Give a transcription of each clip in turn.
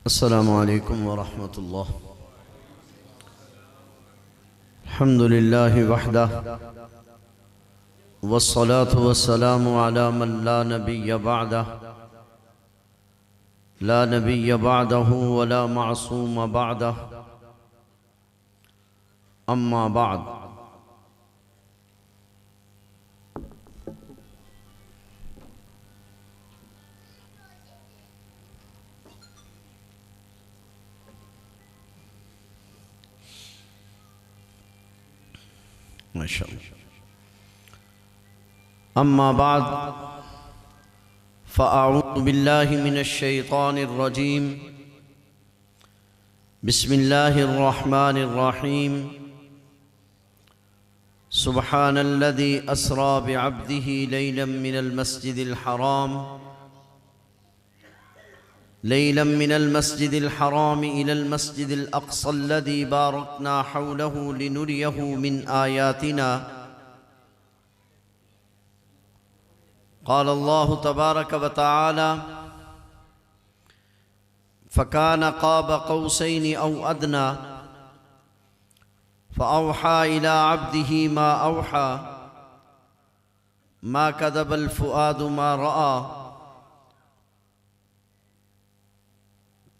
अस्सलामु अलैकुम वरहमतुल्लाह। अल्हम्दुलिल्लाहि वहदह वस्सलातु वस्सलामु अला मन ला नबिय्य बअदह ला नबिय्य बअदहु वला मासूम बअदह अम्मा बअद। अम्मा बाद फ़अऊज़ु बिल्लाहि मिनश शैतानिर रजीम। बिस्मिल्लाहिर रहमानिर रहीम। सुब्हानल्लज़ी अस्रा बिअब्दिही लैलन मिनल मस्जिदिल हराम इलल मस्जिदिल अक़सल्लज़ी बारकना हौलहु लिनुरियहु मिन आयातिना। क़ाल अल्लाहु तबारक व तआला फ़कान क़ाब क़ौसैनि औ अदना फ़अौहा इला अब्दिही मा औहा मा कज़बल फ़ुआदु मा रआ।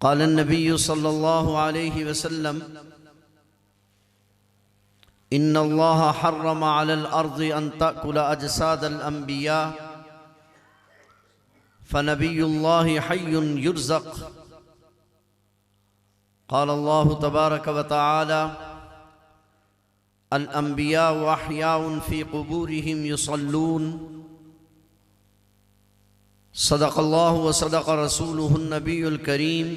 क़ाल नबिय्यु सल्लल्लाहु अलैहि वसल्लम इन्नल्लाह हर्रम अलल अर्ज़ि अन तअकुल अजसादल अंबिया फ़नबियुल्लाहि हय्युन युरज़क़। क़ाल अल्लाहु तबारक व तआला अल अंबिया व अहयाउन फ़ी क़ुबूरिहिम युसल्लून। सदक़ल्लाहु व सदक़ रसूलुहुन नबियुल करीम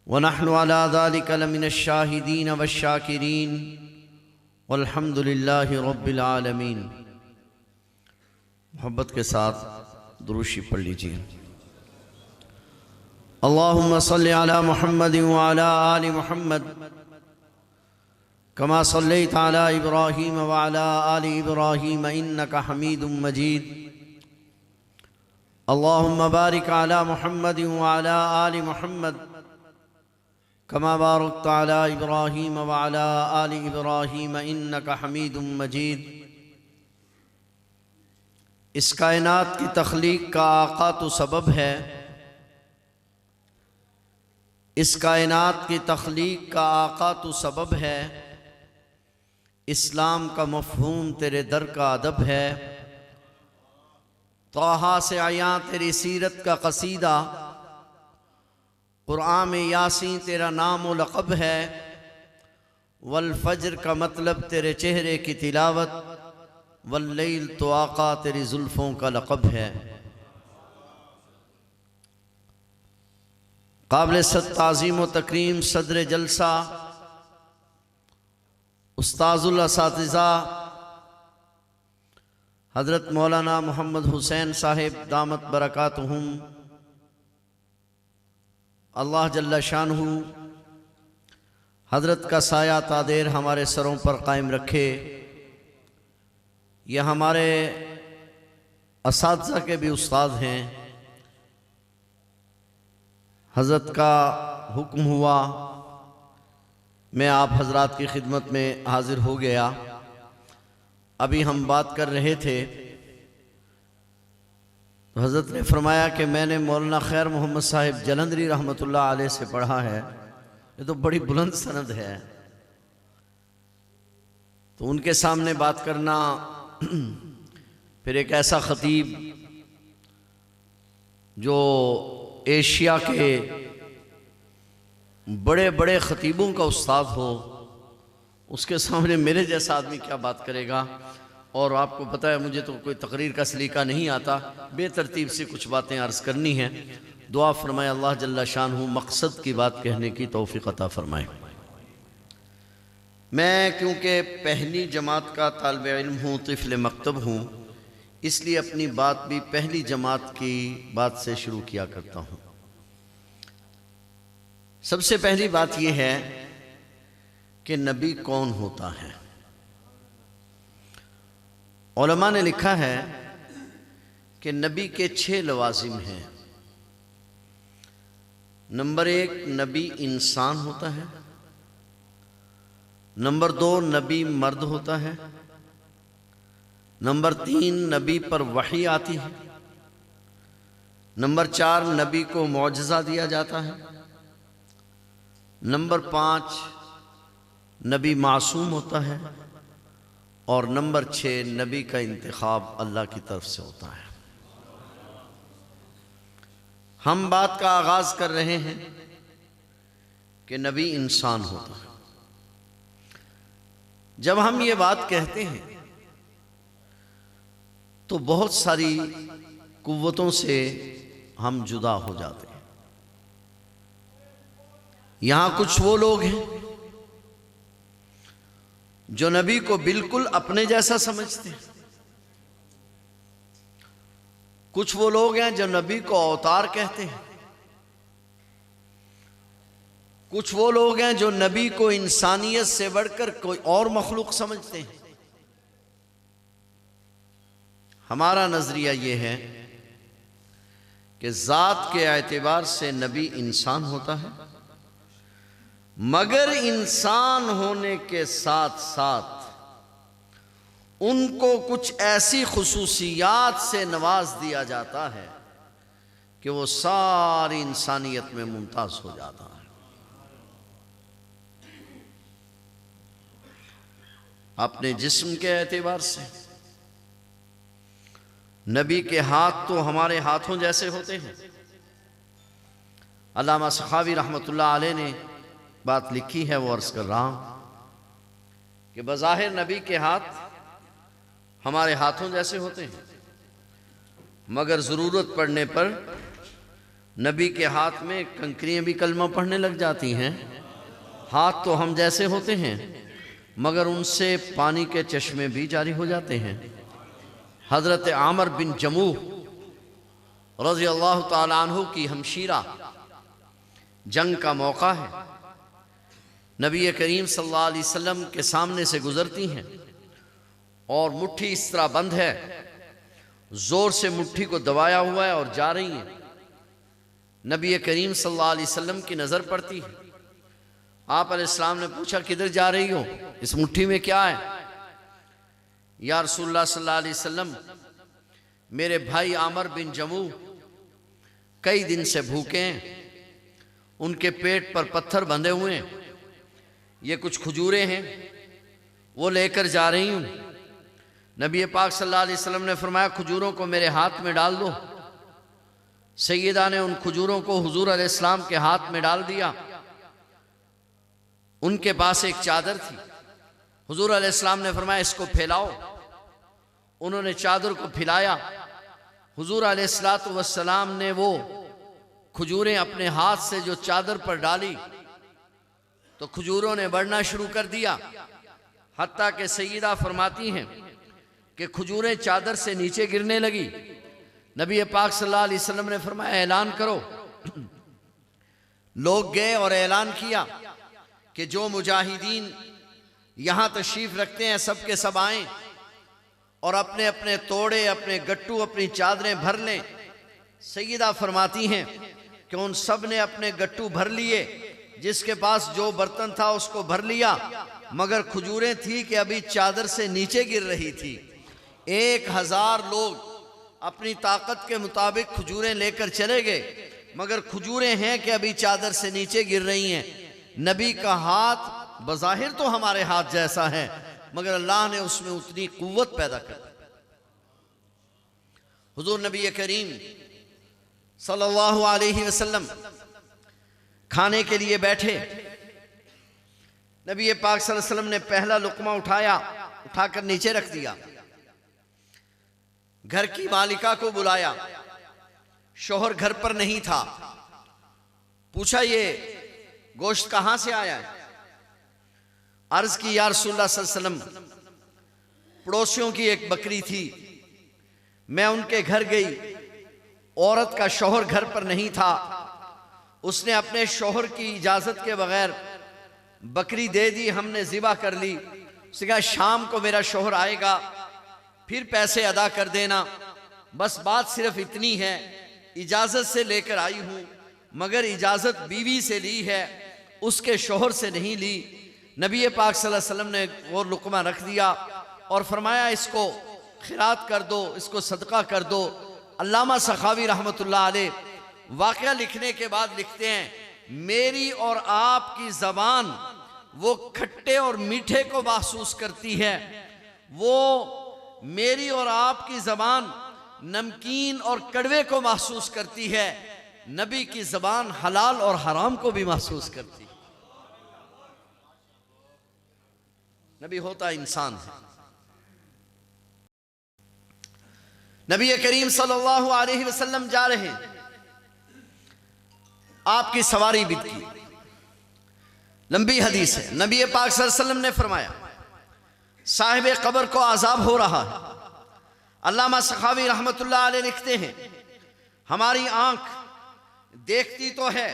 व नहनु अला ज़ालिका लमिनश शाहिदीन वश्शाकिरीन वल्हम्दुलिल्लाहि रब्बिल आलमीन। मोहब्बत के साथ दुरूशी पढ़ लीजिए। अल्लाहुम्मा सल्लि अला मुहम्मद व अला आलि मुहम्मद कमा सल्लैता अला इब्राहीम व अला आलि इब्राहीम इन्नका हमीदुम मजीद। अल्लाहुम्मा बारिक अला मुहम्मद व अला आलि मुहम्मद कमा बारकता अला इब्राहीम व अला आलि इब्राहीम इन्नका हमीदुम मजीद। इस कायनात की तख्लीक का आका तो सबब है, इस कायनात की तख्लीक का आका तो सबब है। इस्लाम का मफ़हूम तेरे दर का अदब है। तौहा से आया तेरी सीरत का कसीदा, क़ुरआन में यासीन तेरा नाम व लक़ब है। वल फ़ज्र का मतलब तेरे चेहरे की तिलावत, वल्लैल तो आका तेरी जुल्फ़ों का लक़ब है। काबिल ताज़ीम व तकरीम सदर जलसा उस्ताज़ुल असातिज़ा हज़रत मौलाना मोहम्मद हुसैन साहिब दामत बरकातुहुम अल्लाह जल्ला शानुहु हज़रत का साया तादेर हमारे सरों पर कायम रखे। यह हमारे असातिज़ा के भी उस्ताद हैं। हज़रत का हुक्म हुआ, मैं आप हज़रात की खिदमत में हाज़िर हो गया। अभी हम बात कर रहे थे तो हज़रत ने फरमाया कि मैंने मौलाना खैर मोहम्मद साहिब जलंधरी रहमतुल्लाह अलैह से पढ़ा है। ये तो बड़ी बुलंद सनद है, तो उनके सामने बात करना, फिर एक ऐसा ख़तीब जो एशिया के बड़े बड़े ख़तीबों का उस्ताद हो, उसके सामने मेरे जैसा आदमी क्या बात करेगा। और आपको पता है मुझे तो कोई तकरीर का सलीका नहीं आता, बेतरतीब से कुछ बातें अर्ज़ करनी है। दुआ फरमाए अल्लाह जल्ला शानुहु मकसद की बात कहने की तौफ़ीक़ अता फरमाए। मैं क्योंकि पहली जमात का तालिब इल्म हूँ, तिफ़्ल मकतब हूँ, इसलिए अपनी बात भी पहली जमात की बात से शुरू किया करता हूँ। सबसे पहली बात यह है कि नबी कौन होता है। उलमा ने लिखा है कि नबी के 6 लवाजिम हैं। नंबर 1 नबी इंसान होता है, नंबर 2 नबी मर्द होता है, नंबर 3 नबी पर वही आती है, नंबर 4 नबी को मौजज़ा दिया जाता है, नंबर 5 नबी मासूम होता है, और नंबर 6 नबी का इंतखाब अल्लाह की तरफ से होता है। हम बात का आगाज कर रहे हैं कि नबी इंसान होता है। जब हम ये बात कहते हैं तो बहुत सारी कुव्वतों से हम जुदा हो जाते हैं। यहां कुछ वो लोग हैं जो नबी को बिल्कुल अपने जैसा समझते हैं, कुछ वो लोग हैं जो नबी को अवतार कहते हैं, कुछ वो लोग हैं जो नबी को इंसानियत से बढ़कर कोई और मखलूक समझते हैं। हमारा नजरिया ये है कि ज़ात के एतबार से नबी इंसान होता है, मगर इंसान होने के साथ साथ उनको कुछ ऐसी खुसूसियात से नवाज दिया जाता है कि वो सारी इंसानियत में मुमताज हो जाता है। अपने जिस्म के एतबार से नबी के हाथ तो हमारे हाथों जैसे होते हैं। अल्लामा सखावी रहमतुल्लाह अलैह ने बात लिखी है, वो अर्ज कर रहा हूं कि बज़ाहिर नबी के हाथ हमारे हाथों जैसे होते हैं, मगर ज़रूरत पड़ने पर नबी के हाथ में कंकरियां भी कलमा पढ़ने लग जाती हैं। हाथ तो हम जैसे होते हैं, मगर उनसे पानी के चश्मे भी जारी हो जाते हैं। हज़रत आमर बिन जमूह रज़ी अल्लाह ताला अन्हु की हमशीरा, जंग का मौका है, नबी करीम सल्लल्लाहु अलैहि वसल्लम के सामने से गुजरती हैं और मुट्ठी इस तरह बंद है, जोर से मुट्ठी को दबाया हुआ है और जा रही हैं। नबी करीम सल्लल्लाहु अलैहि वसल्लम की नज़र पड़ती है। आप अलैहिस्सलाम ने पूछा, किधर जा रही हो, इस मुट्ठी में क्या है? या रसूलुल्लाह सल्लल्लाहु अलैहि वसल्लम, मेरे भाई आमर बिन जमूह कई दिन से भूखे हैं, उनके पेट पर पत्थर बंधे हुए हैं, ये कुछ खजूरें हैं, वो लेकर जा रही हूं। नबी पाक सल्लल्लाहु अलैहि वसल्लम ने फरमाया, खजूरों को मेरे हाथ में डाल दो। सैयदा ने उन खजूरों को हुजूर अलैहिस्सलाम के हाथ में डाल दिया। उनके पास एक चादर थी, हुजूर अलैहिस्सलाम ने फरमाया, इसको फैलाओ। उन्होंने चादर को फैलाया। हुजूर अलैहिस्सलातु वस्सलाम ने वो खजूरें अपने हाथ से जो चादर पर डाली तो खजूरों ने बढ़ना शुरू कर दिया, हत्ता के सैयदा फरमाती हैं कि खजूरें चादर से नीचे गिरने लगी। नबी पाक सल्लल्लाहु अलैहि वसल्लम ने फरमाया, ऐलान करो। लोग गए और ऐलान किया कि जो मुजाहिदीन यहां तशरीफ रखते हैं सब के सब आएं और अपने अपने तोड़े, अपने गट्टू, अपनी चादरें भर लें। सैयदा फरमाती हैं कि उन सब ने अपने गट्टू भर लिए, जिसके पास जो बर्तन था उसको भर लिया, मगर खजूरें थी कि अभी चादर से नीचे गिर रही थी। 1000 लोग अपनी ताकत के मुताबिक खजूरें लेकर चले गए, मगर खजूरें हैं कि अभी चादर से नीचे गिर रही हैं। नबी का हाथ बज़ाहिर तो हमारे हाथ जैसा है, मगर अल्लाह ने उसमें उतनी कुव्वत पैदा कर दी। हुजूर नबी करीम सल्लल्लाहु अलैहि वसल्लम खाने के लिए बैठे। नबी पाक सल्लल्लाहु अलैहि वसल्लम ने पहला लुक़मा उठाया, उठाकर नीचे रख दिया। घर की मालिका को बुलाया, शौहर घर पर नहीं था। पूछा, ये गोश्त कहां से आया है? अर्ज की, या रसूलुल्लाह सल्लल्लाहु अलैहि वसल्लम, पड़ोसियों की एक बकरी थी, मैं उनके घर गई, औरत का शौहर घर पर नहीं था, उसने अपने शौहर की इजाजत के बगैर बकरी दे दी, हमने ज़िबा कर ली। उसने कहा, शाम को मेरा शौहर आएगा, फिर पैसे अदा कर देना, बस बात सिर्फ इतनी है, इजाजत से लेकर आई हूं, मगर इजाज़त बीवी से ली है, उसके शोहर से नहीं ली। नबी पाक सल्लल्लाहु अलैहि वसल्लम ने वो लुक़मा रख दिया और फरमाया इसको खिरात कर दो, इसको सदका कर दो। अल्लामा सखावी रहमतुल्लाह अलैह वाक़या लिखने के बाद लिखते हैं, मेरी और आपकी ज़बान वो खट्टे और मीठे को महसूस करती है, वो मेरी और आपकी ज़बान नमकीन और कड़वे को महसूस करती है, नबी की ज़बान हलाल और हराम को भी महसूस करती है। नबी होता इंसान है। नबी करीम सल्लल्लाहु अलैहि वसल्लम जा रहे हैं, आपकी सवारी बीत की, लंबी हदीस है। नबी पाक सल्लल्लाहु अलैहि वसल्लम ने फरमाया साहिब कब्र को अजाब हो रहा है। अल्लामा सखावी रहमतुल्लाह अलैह लिखते हैं, हमारी आंख देखती तो है,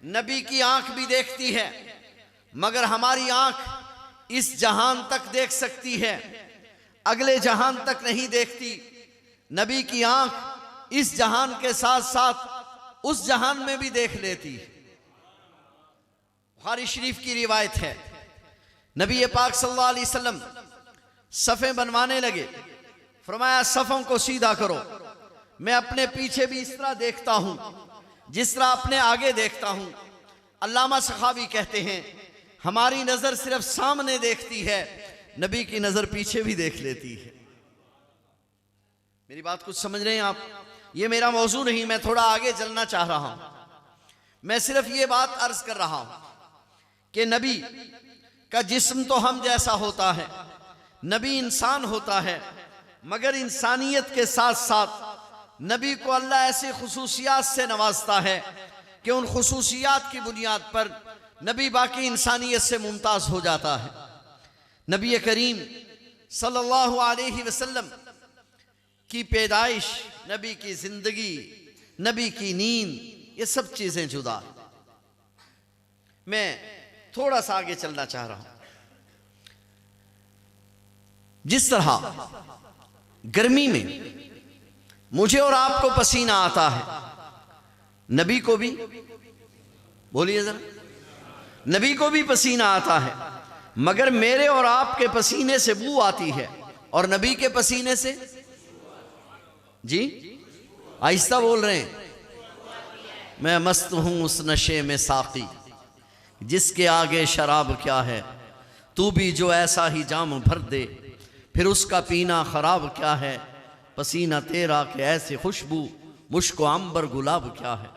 नबी की आंख भी देखती है, मगर हमारी आंख इस जहान तक देख सकती है, अगले जहान तक नहीं देखती। नबी की आंख इस जहान के साथ साथ उस जहान में भी देख लेती है। बुखारी शरीफ की रिवायत है, नबी पाक सल्लल्लाहु अलैहि वसल्लम सफ़ें बनवाने लगे, फरमाया सफ़ों को सीधा करो, मैं अपने पीछे भी इस तरह देखता हूं जिस तरह अपने आगे देखता हूं। अल्लामा सखावी कहते हैं, हमारी नज़र सिर्फ सामने देखती है, नबी की नज़र पीछे भी देख लेती है। मेरी बात कुछ समझ रहे हैं आप? ये मेरा मौजू नहीं, मैं थोड़ा आगे चलना चाह रहा हूं। मैं सिर्फ ये बात अर्ज कर रहा हूं कि नबी का जिस्म तो हम जैसा होता है, नबी इंसान होता है, मगर इंसानियत के साथ साथ नबी को अल्लाह ऐसी खुसूसियात से नवाजता है कि उन खुसूसियात की बुनियाद पर नबी बाकी इंसानियत से मुमताज़ हो जाता है। नबी करीम सल्लल्लाहु अलैहि वसल्लम की पैदाइश, नबी की ज़िंदगी, नबी की नींद, ये सब चीज़ें जुदा। मैं थोड़ा सा आगे चलना चाह रहा हूं। जिस तरह गर्मी में मुझे और आपको पसीना आता है, नबी को भी, बोलिए जरा, नबी को भी पसीना आता है, मगर मेरे और आपके पसीने से बू आती है और नबी के पसीने से, जी आहिस्ता बोल रहे हैं, मैं मस्त हूं उस नशे में साकी जिसके आगे शराब क्या है, तू भी जो ऐसा ही जाम भर दे फिर उसका पीना खराब क्या है, पसीना तेरा के ऐसे खुशबू मुश्को अंबर गुलाब क्या है।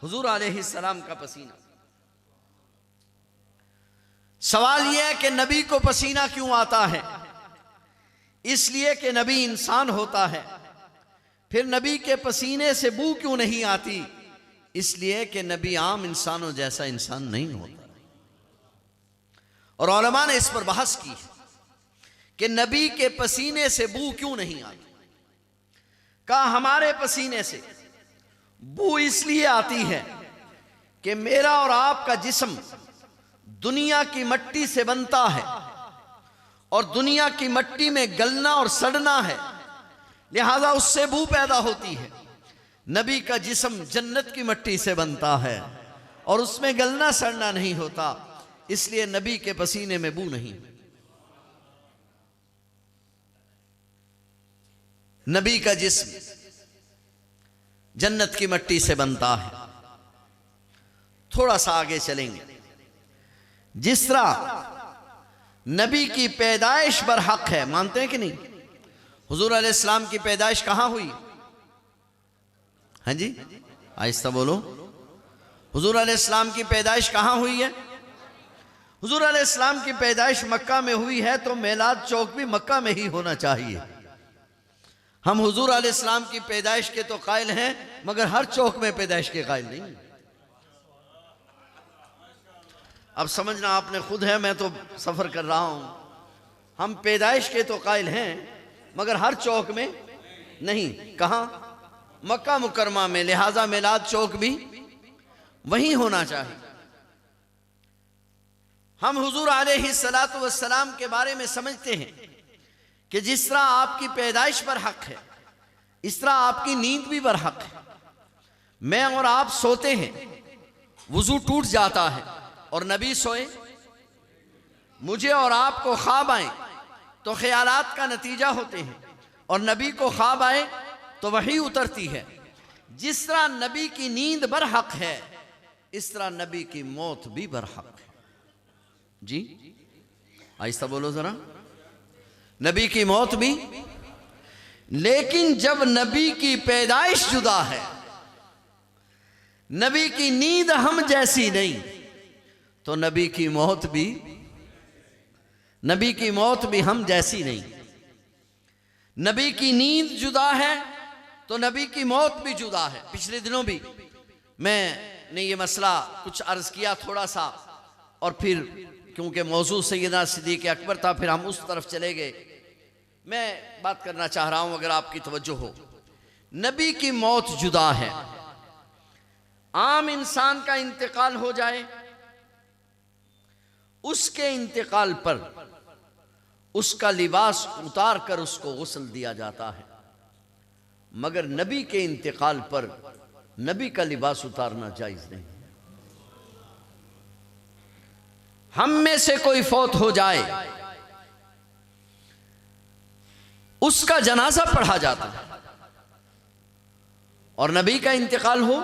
हुजूर अलैहिस्सलाम का पसीना। सवाल यह है कि नबी को पसीना क्यों आता है? इसलिए कि नबी इंसान होता है। फिर नबी के पसीने से बू क्यों नहीं आती? इसलिए कि नबी आम इंसानों जैसा इंसान नहीं होता। और उलमा ने इस पर बहस की है कि नबी के पसीने से बू क्यों नहीं आती। कहा हमारे पसीने से बू इसलिए आती है कि मेरा और आपका जिस्म दुनिया की मिट्टी से बनता है और दुनिया की मिट्टी में गलना और सड़ना है, लिहाजा उससे बू पैदा होती है। नबी का जिस्म जन्नत की मिट्टी से बनता है और उसमें गलना सड़ना नहीं होता, इसलिए नबी के पसीने में बू नहीं। नबी का जिस्म जन्नत की मिट्टी से बनता है। थोड़ा सा आगे चलेंगे। जिस तरह नबी की पैदाइश बरहक है, मानते हैं कि नहीं? हुजूर अलैहिस्सलाम की पैदाइश कहां हुई? हाँ जी, आहिस्ता बोलो। हुजूर अलैहिस्सलाम की पैदाइश कहां हुई है? हुजूर अलैहिस्सलाम की पैदाइश मक्का में हुई है, तो मेलाद चौक भी मक्का में ही होना चाहिए। हम हुजूर अलैहिस्सलाम की पैदाइश के तो कायल हैं, मगर हर चौक में पैदाइश के कायल नहीं। अब समझना आपने खुद है, मैं तो सफर कर रहा हूं। हम पैदाइश के तो कायल हैं, मगर हर चौक में नहीं। कहां? मक्का मुकरमा में, लिहाजा मिलाद चौक भी वहीं होना चाहिए। हम हुजूर अलैहिस्सलातु वस्सलाम के बारे में समझते हैं कि जिस तरह आपकी पैदाइश पर हक है, इस तरह आपकी नींद भी बरहक है। मैं और आप सोते हैं, वुजू टूट जाता है, और नबी सोए, मुझे और आपको ख्वाब आए तो ख्यालात का नतीजा होते हैं, और नबी को ख्वाब आए तो वही उतरती है। जिस तरह नबी की नींद बरहक है, इस तरह नबी की मौत भी बरहक है। जी आहिस्ता बोलो जरा। नबी की मौत भी, लेकिन जब नबी की पैदाइश जुदा है, नबी की नींद हम जैसी नहीं, तो नबी की मौत भी हम जैसी नहीं। नबी की नींद जुदा है तो नबी की मौत भी जुदा है। पिछले दिनों भी मैंने ये मसला कुछ अर्ज किया थोड़ा सा, और फिर क्योंकि मौजू सैयदना सिद्दीक़ अकबर था, फिर हम उस तरफ चले गए। मैं बात करना चाह रहा हूं, अगर आपकी तवज्जो हो। नबी की मौत जुदा है। आम इंसान का इंतकाल हो जाए, उसके इंतकाल पर उसका लिबास उतार कर उसको गुस्ल दिया जाता है, मगर नबी के इंतकाल पर नबी का लिबास उतारना जायज नहीं। हम में से कोई फौत हो जाए, उसका जनाजा पढ़ा जाता है, और नबी का इंतकाल हो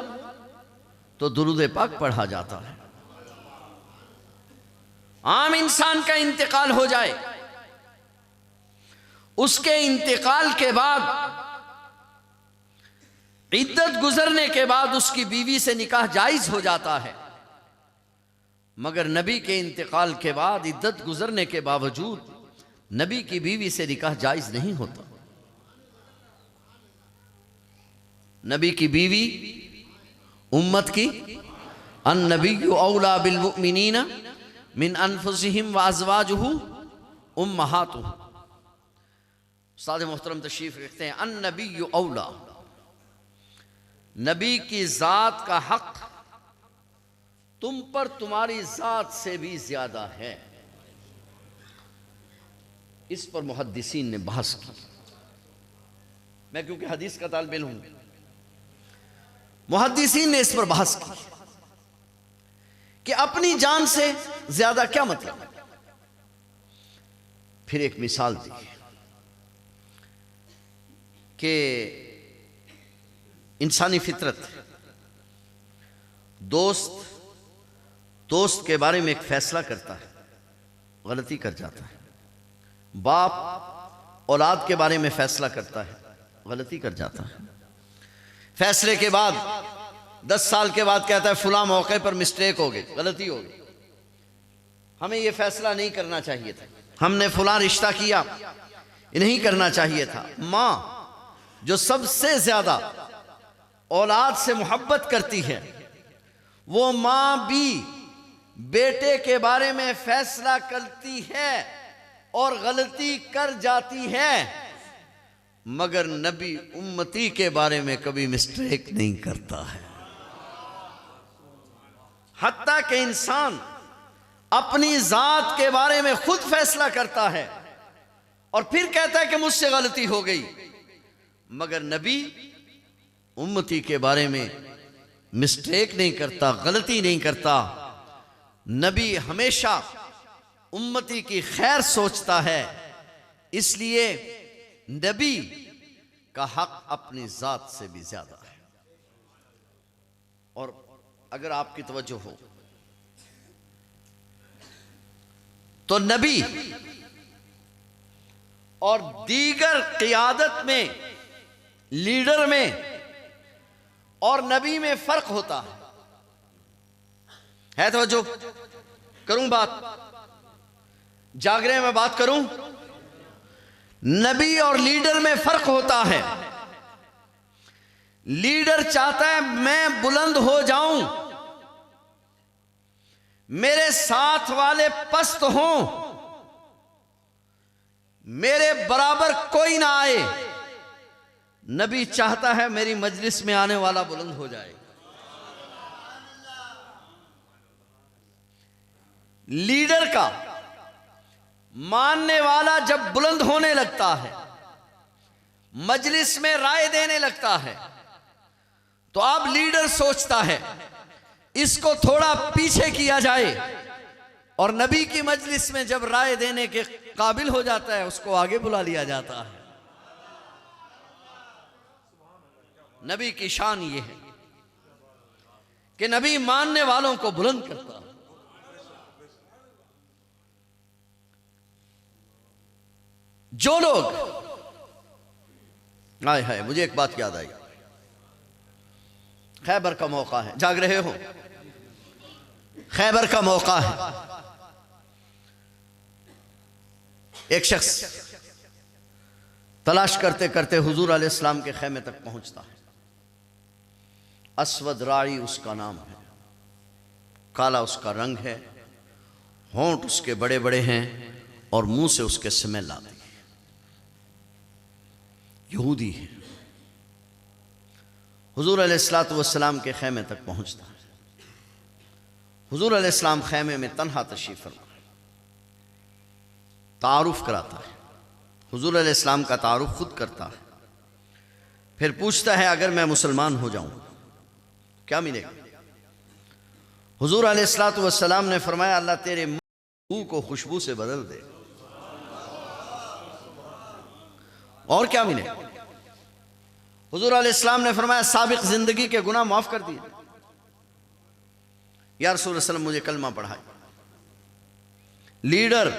तो दुरूद पाक पढ़ा जाता है। आम इंसान का इंतकाल हो जाए, उसके इंतकाल के बाद, इद्दत गुजरने के बाद उसकी बीवी से निकाह जायज हो जाता है, मगर नबी के इंतकाल के बाद इद्दत गुजरने के बावजूद नबी की बीवी से निकाह जायज नहीं होता। नबी की बीवी उम्मत की, अन्नबिय्यु औला बिल मुमिनीना मिन अनफुसिहिम व अज़वाजुहु उम्महातुहुम। उस्ताद मोहतरम तशरीफ रखते हैं, अन्नबिय्यु औला, नबी की जात का हक तुम पर तुम्हारी जात से भी ज्यादा है। इस पर मुहद्दिसीन ने बहस की। मैं क्योंकि हदीस का तालिब इल्म हूं, मुहद्दिसीन ने इस पर बहस की कि अपनी जान से ज्यादा क्या मतलब। फिर एक मिसाल दी कि इंसानी फितरत, दोस्त के बारे में एक फैसला करता है, गलती कर जाता है। बाप औलाद के बारे में फैसला करता है, गलती कर जाता है। फैसले के बाद 10 साल के बाद कहता है फुला मौके पर मिस्टेक हो गई, गलती हो गई, हमें यह फैसला नहीं करना चाहिए था, हमने फुला रिश्ता किया, ये नहीं करना चाहिए था। माँ जो सबसे ज्यादा औलाद से मोहब्बत करती है, वो माँ भी बेटे के बारे में फैसला करती है और गलती कर जाती है, मगर नबी उम्मती के बारे में कभी मिस्टेक नहीं करता है। हत्ता कि इंसान अपनी जात के बारे में खुद फैसला करता है और फिर कहता है कि मुझसे गलती हो गई, मगर नबी उम्मती के बारे में मिस्टेक नहीं करता, गलती नहीं करता। नबी हमेशा उम्मती की खैर सोचता है, इसलिए नबी का हक अपनी जात से भी ज्यादा है। और अगर आपकी तवज्जो हो तो नबी और दीगर क़ियादत में, लीडर में और नबी में फर्क होता है तवज्जो करूं बात, जागरे में बात करूं। नबी और लीडर में फर्क होता है। लीडर चाहता है मैं बुलंद हो जाऊं, मेरे साथ वाले पस्त हों, मेरे बराबर कोई ना आए। नबी चाहता है मेरी मजलिस में आने वाला बुलंद हो जाए। लीडर का मानने वाला जब बुलंद होने लगता है, मजलिस में राय देने लगता है, तो तो अब लीडर सोचता है इसको थोड़ा पीछे किया जाए, और नबी की मजलिस में जब राय देने के काबिल हो जाता है उसको आगे बुला लिया जाता है। नबी की शान ये है कि नबी मानने वालों को बुलंद करता है। जो लोग, हाय हाय, मुझे एक बात याद आई, खैबर का मौका है, जाग रहे हो? खैबर का मौका है। एक शख्स तलाश करते करते हुजूर अलैहिस्सलाम के खैमे तक पहुंचता है। अस्वद राई उसका नाम है, काला उसका रंग है, होंठ उसके बड़े बड़े हैं और मुंह से उसके स्मेल आती है। यहूदी है। हुजूर अलैहिस्सलातु वस्सलाम के खैमे तक पहुंचता है। हुजूर अलैहिस्सलाम खैमे में तन्हा तशरीफ फरमा, तारुफ कराता है। हुजूर अलैहिस्सलाम का तारुफ खुद करता है, फिर पूछता है अगर मैं मुसलमान हो जाऊं क्या मिलेगा? हुजूर अलैहिस्सलातु वस्सलाम ने फरमाया अल्लाह तेरे मुंह को खुशबू से बदल दे, और क्या मिलेगा? हुजूर अलैहिस्सलाम ने फरमाया साबिक जिंदगी के गुनाह माफ कर दिए। या रसूल सल्लम मुझे कलमा पढ़ाए। लीडर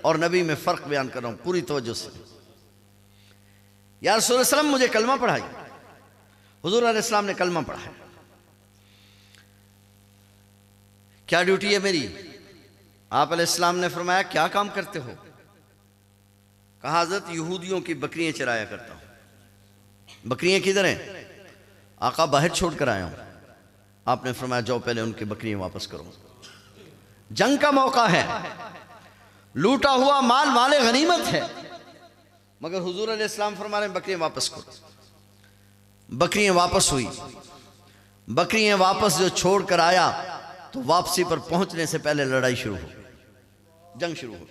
और नबी में फर्क बयान कर रहा हूं पूरी तवज्जो से। या रसूल सल्लम मुझे कलमा पढ़ाई। हुजूर अलैहिस्सलाम ने कलमा पढ़ाया। क्या ड्यूटी है मेरी? आप अलैहिस्सलाम ने फरमाया क्या काम करते हो? कहा हज़रत यहूदियों की बकरियां चराया करता हूं। बकरियां किधर हैं? आका बाहर छोड़ कर आया हूं। आपने फरमाया जाओ पहले उनकी बकरियां वापस करो। जंग का मौका है, लूटा हुआ माल माले गनीमत है, मगर हुजूर अलैहिस्सलाम फरमा रहे हैं बकरियां वापस करो। बकरियां वापस हुई। बकरियां वापस जो छोड़ कर आया तो वापसी पर पहुंचने से पहले लड़ाई शुरू हो, जंग शुरू हो।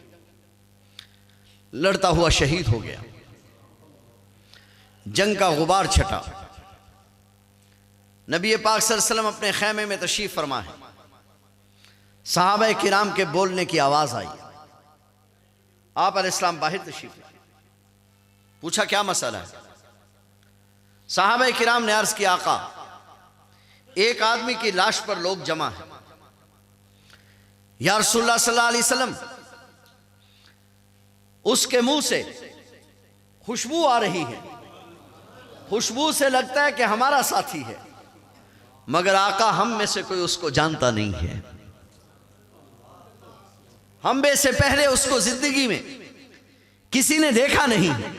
लड़ता हुआ शहीद हो गया। जंग का गुबार छटा। नबी पाक सल्लल्लाहु अलैहि वसल्लम अपने खैमे में तशरीफ फरमा है। सहाबा किराम के बोलने की आवाज आई। आप अलैहिस्सलाम बाहर तशरीफ लाए। पूछा क्या मसला है? सहाबा किराम ने अर्ज किया आका एक आदमी की लाश पर लोग जमा है। या रसूलुल्लाह सल्लल्लाहु अलैहि वसल्लम उसके मुंह से खुशबू आ रही है, खुशबू से लगता है कि हमारा साथी है, मगर आका हम में से कोई उसको जानता नहीं है। हम में से पहले उसको जिंदगी में किसी ने देखा नहीं है,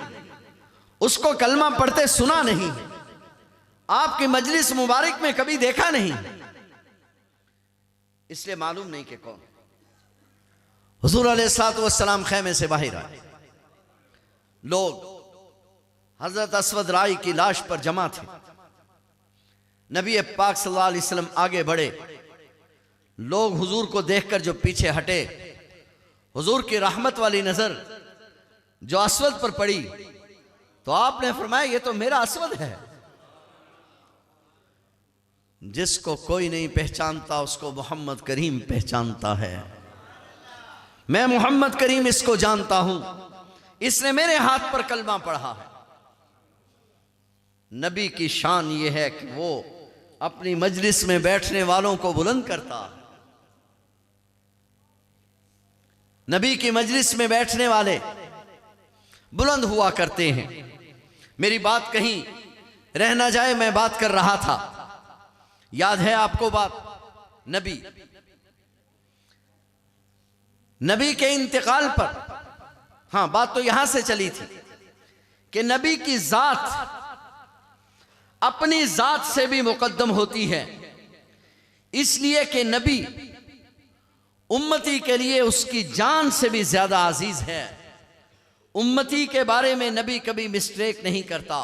उसको कलमा पढ़ते सुना नहीं है, आपकी मजलिस मुबारक में कभी देखा नहीं, इसलिए मालूम नहीं कि कौन। हुजूर अलैहिस्सलातु वस्सलाम खैमे से बाहर आए। लोग हजरत अस्वद राई की लाश पर जमा थे। नबी पाक सल्लल्लाहु अलैहि वसल्लम आगे बढ़े। लोग हुजूर को देखकर जो पीछे हटे, हुजूर की रहमत वाली नजर जो अस्वद पर पड़ी तो आपने फरमाया ये तो मेरा अस्वद है। जिसको कोई नहीं पहचानता उसको मोहम्मद करीम पहचानता है। मैं मोहम्मद करीम इसको जानता हूं, इसने मेरे हाथ पर कलमा पढ़ा है। नबी की शान यह है कि वो अपनी मजलिस में बैठने वालों को बुलंद करता है। नबी की मजलिस में बैठने वाले बुलंद हुआ करते हैं। मेरी बात कहीं रह ना जाए, मैं बात कर रहा था, याद है आपको बात? नबी के इंतकाल पर, हां बात तो यहां से चली थी कि नबी की जात अपनी जात से भी मुकद्दम होती है, इसलिए कि नबी उम्मती के लिए उसकी जान से भी ज्यादा अजीज है। उम्मती के बारे में नबी कभी मिस्टेक नहीं करता।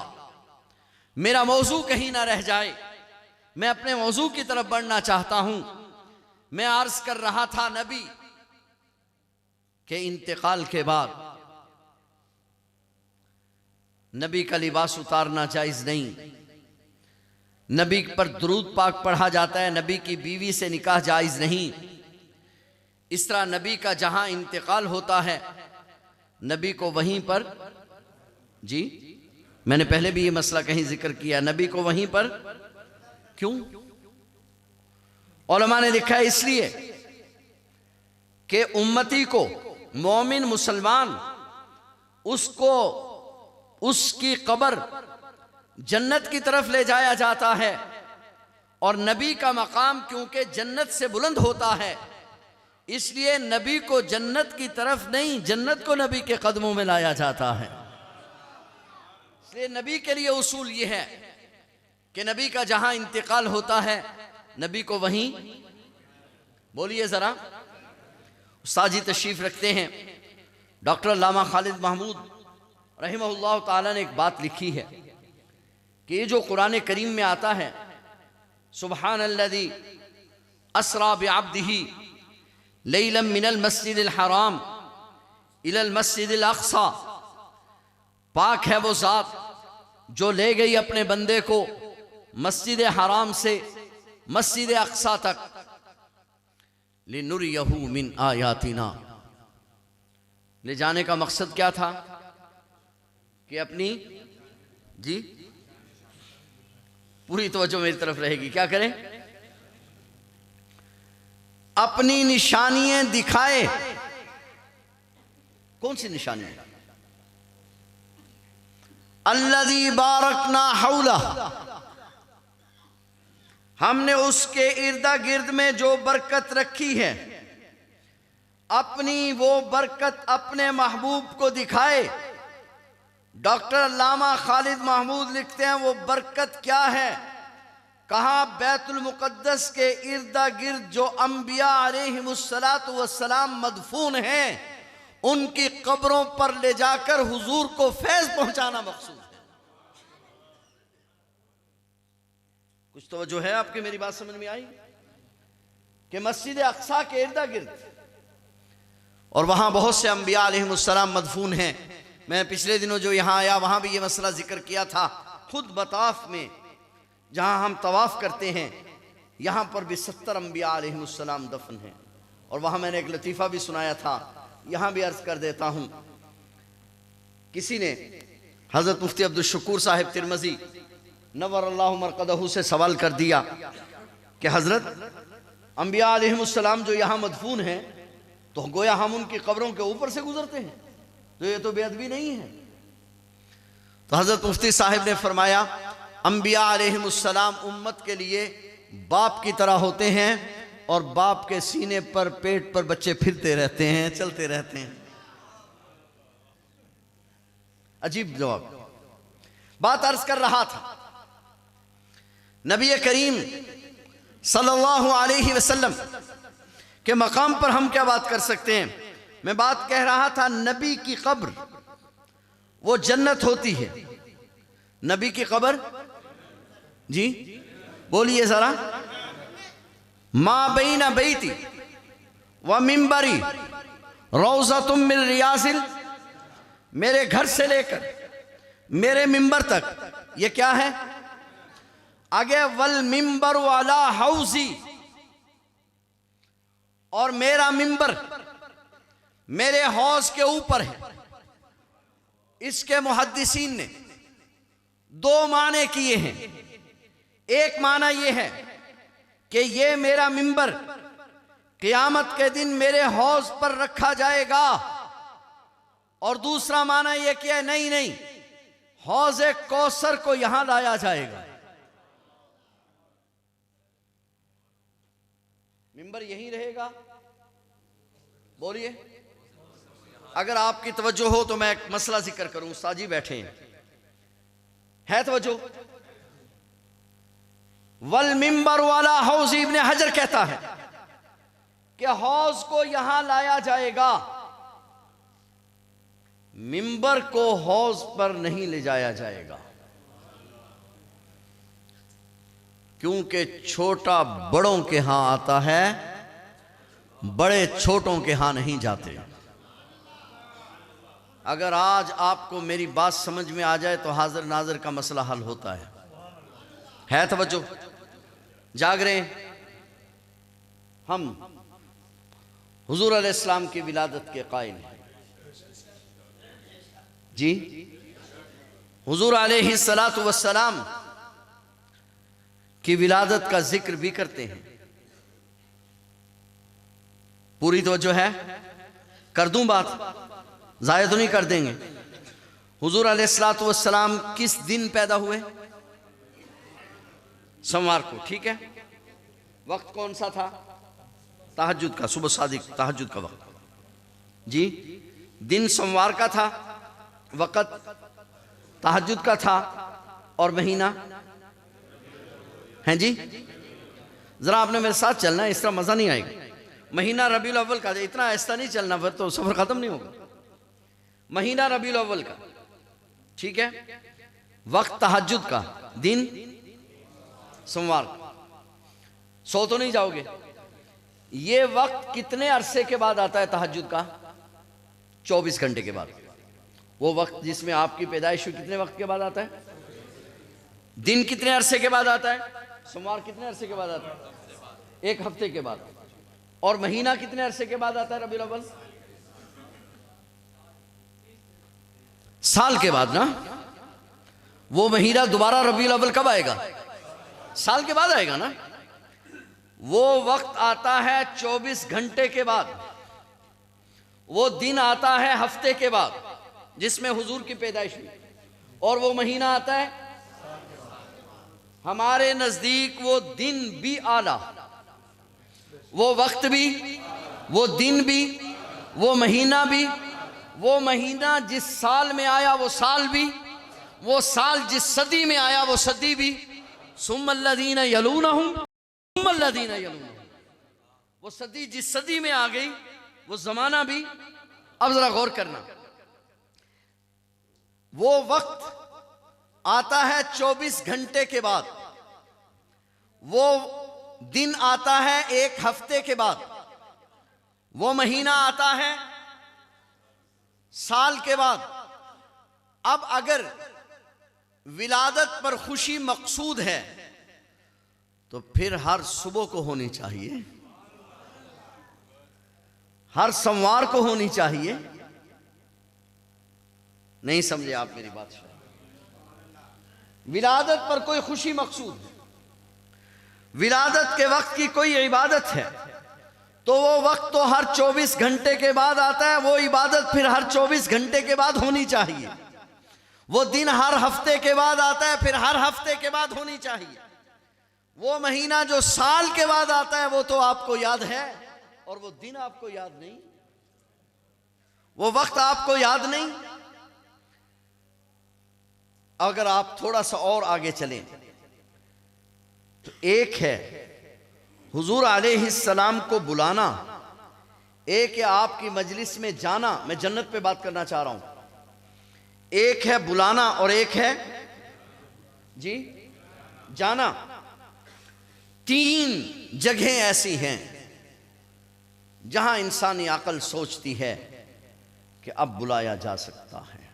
मेरा मौजू कहीं ना रह जाए, मैं अपने मौजू की तरफ बढ़ना चाहता हूं। मैं अर्ज कर रहा था नबी के इंतकाल के बाद नबी का लिबास उतारना जायज नहीं। नबी पर दुरूद पाक पढ़ा जाता है, नबी की बीवी से निकाह जायज़ नहीं। इस तरह नबी का जहां इंतकाल होता है, नबी को वहीं पर, जी मैंने पहले भी ये मसला कहीं जिक्र किया, नबी को वहीं पर क्यों? उलमा ने लिखा है इसलिए कि उम्मती को, मोमिन मुसलमान, उसको उसकी कब्र जन्नत की तरफ ले जाया जाता है, और नबी का मकाम क्योंकि जन्नत से बुलंद होता है, इसलिए नबी को जन्नत की तरफ नहीं, जन्नत को नबी के कदमों में लाया जाता है। इसलिए नबी के लिए उसूल ये है कि नबी का जहां इंतकाल होता है, नबी को वहीं, बोलिए जरा, उस्ताद जी तशरीफ रखते हैं, डॉक्टर अल्लामा खालिद महमूद रहमहुल्लाह ताला ने एक बात लिखी है कि ये जो कुरान करीम में आता है, सुब्हानल्लज़ी अस्रा बिअब्दिही लैलन मिनल मस्जिदिल हराम इलल मस्जिदिल अक़सा, पाक है वो ज़ात जो ले गई अपने बंदे को मस्जिद हराम से मस्जिद अक़सा तक, लिनुरियहु मिन आयातिना। ले जाने का मकसद क्या था कि अपनी, जी पूरी तवज्जो मेरी तरफ रहेगी, क्या करें? अपनी निशानियां दिखाए। कौन सी निशानियां? अल्लज़ी बारकना हौला, हमने उसके इर्दा गिर्द में जो बरकत रखी है, अपनी वो बरकत अपने महबूब को दिखाए। डॉक्टर अल्लामा खालिद महमूद लिखते हैं वो बरकत क्या है? कहा बैतुल मुक़द्दस के इर्दा गिर्द जो अंबिया अलैहिमुस्सलातु वस्सलाम मदफून हैं, उनकी कब्रों पर ले जाकर हुजूर को फैज़ पहुंचाना मकसूद है। कुछ तो जो है आपकी, मेरी बात समझ में आई कि मस्जिद अक़सा के इर्दा गिर्द, और वहां बहुत से अंबिया अलैहिमुस्सलाम मदफून हैं। मैं पिछले दिनों जो यहाँ आया वहाँ भी ये मसला जिक्र किया था। खुद बताफ में जहाँ हम तवाफ़ करते हैं, यहाँ पर भी 70 अंबिया अलैहिमुस्सलाम दफन हैं। और वहाँ मैंने एक लतीफ़ा भी सुनाया था, यहाँ भी अर्ज़ कर देता हूँ। किसी ने हज़रत मुफ्ती अब्दुल शकूर साहिब तिरमज़ी नव्वरल्लाहु मरक़दहू से सवाल कर दिया कि हज़रत अंबिया अलैहिमुस्सलाम जो यहाँ मदफून हैं, तो गोया हम उनकी कब्रों के ऊपर से गुजरते हैं, तो ये तो बेअदबी नहीं है? तो हज़रत मुफ्ती साहिब ने फरमाया, अंबिया अलैहिमुस्सलाम उम्मत के लिए बाप की तरह होते हैं, और बाप के सीने पर, पेट पर बच्चे फिरते रहते हैं, चलते रहते हैं। अजीब जवाब। बात अर्ज कर रहा था, नबी करीम सल्लल्लाहु अलैहि वसल्लम के मकाम पर हम क्या बात कर सकते हैं? मैं बात कह रहा था, नबी की कब्र वो जन्नत होती है। नबी की कब्र, जी बोलिए जरा, मा बैना बैती व मिंबरी रौज़तुम मिन रियाज़िल, मेरे घर से लेकर मेरे मिंबर तक, ये क्या है? आगे वल मिंबर वाला हौजी, और मेरा मिंबर मेरे हौज के ऊपर है। इसके मुहद्दिसीन ने दो माने किए हैं। एक माना यह है कि ये मेरा मिंबर क़यामत के दिन मेरे हौज पर रखा जाएगा, और दूसरा माना यह कि नहीं नहीं, हौज कौसर को यहां लाया जाएगा। मिंबर यहीं रहेगा, बोलिए। अगर आपकी तवज्जो हो तो मैं एक मसला जिक्र करूं। उस्ताद जी बैठे हैं, है तवज्जो? वल मिंबर वाला हौज, इब्ने हजर कहता है कि हौज को यहां लाया जाएगा, मिंबर को हौज पर नहीं ले जाया जाएगा, क्योंकि छोटा बड़ों के यहां आता है, बड़े छोटों के यहां नहीं जाते। अगर आज आपको मेरी बात समझ में आ जाए तो हाजिर नाजिर का मसला हल होता है तवज्जो, जाग रहे हैं। हम हुजूर अलैहिस्सलाम की विलादत के कायल हैं जी। हुजूर अलैहिस्सलातु वस्सलाम की विलादत का जिक्र भी करते हैं। पूरी तवज्जो है, कर दूं बात, ज़ाया तो नहीं कर देंगे। हुजूर अलैहिस्सलातु वस्सलाम किस दिन पैदा हुए? सोमवार को, ठीक है। वक्त कौन सा था? तहज्जुद का, सुबह सादिक तहज्जुद का वक्त जी। दिन सोमवार का था, वक्त तहज्जुद का था, और महीना हैं जी। जरा आपने मेरे साथ चलना है, इस तरह मजा नहीं आएगा। महीना रबीउल अव्वल का, इतना ऐसा नहीं चलना फिर तो सफर खत्म नहीं होगा। महीना रबीउल अव्वल का, ठीक है। वक्त तहज्जुद का, दिन सोमवार का। सो तो नहीं जाओगे। ये वक्त कितने अरसे के बाद आता है तहज्जुद का? 24 घंटे के बाद। वो वक्त जिसमें आपकी पैदाइश हुई कितने वक्त के बाद आता है? दिन कितने अरसे के बाद आता है? सोमवार कितने अरसे के बाद आता है? 1 हफ्ते के बाद। और महीना कितने अरसे के बाद आता है रबीउल अव्वल? साल के बाद ना। वो महीना दोबारा रबीउल अव्वल कब आएगा? साल के बाद आएगा ना। वो वक्त आता है 24 घंटे के बाद। वो दिन आता है हफ्ते के बाद जिसमें हुजूर की पैदाइश हुई। और वो महीना आता है, हमारे नजदीक वो दिन भी आला, वो वक्त भी, वो दिन भी, वो महीना भी। वो महीना जिस साल में आया वो साल भी, वो साल जिस सदी में आया वो सदी भी। सुम्मल्लज़ीना यलूनहुम सुम्मल्लज़ीना यलूनहुम, वो सदी जिस सदी में आ गई वो जमाना भी। अब जरा गौर करना, वो वक्त आता है 24 घंटे के बाद, वो दिन आता है 1 हफ्ते के बाद, वो महीना आता है साल के बाद। अब अगर विलादत पर खुशी मकसूद है तो फिर हर सुबह को होनी चाहिए, हर सोमवार को होनी चाहिए। नहीं समझे आप मेरी बात? विलादत पर कोई खुशी मकसूद है, विलादत के वक्त की कोई इबादत है तो वो वक्त तो हर 24 घंटे के बाद आता है। वो इबादत फिर हर 24 घंटे के बाद होनी चाहिए। वो दिन हर हफ्ते के बाद आता है, फिर हर हफ्ते के बाद होनी चाहिए। वो महीना जो साल के बाद आता है वो तो आपको याद है, और वो दिन आपको याद नहीं, वो वक्त आपको याद नहीं। अगर आप थोड़ा सा और आगे चलें तो एक है हुजूर अलैहिस्सलाम को बुलाना, एक है आपकी मजलिस में जाना। मैं जन्नत पे बात करना चाह रहा हूं। एक है बुलाना और एक है जी जाना। 3 जगहें ऐसी हैं जहां इंसानी अकल सोचती है कि अब बुलाया जा सकता है।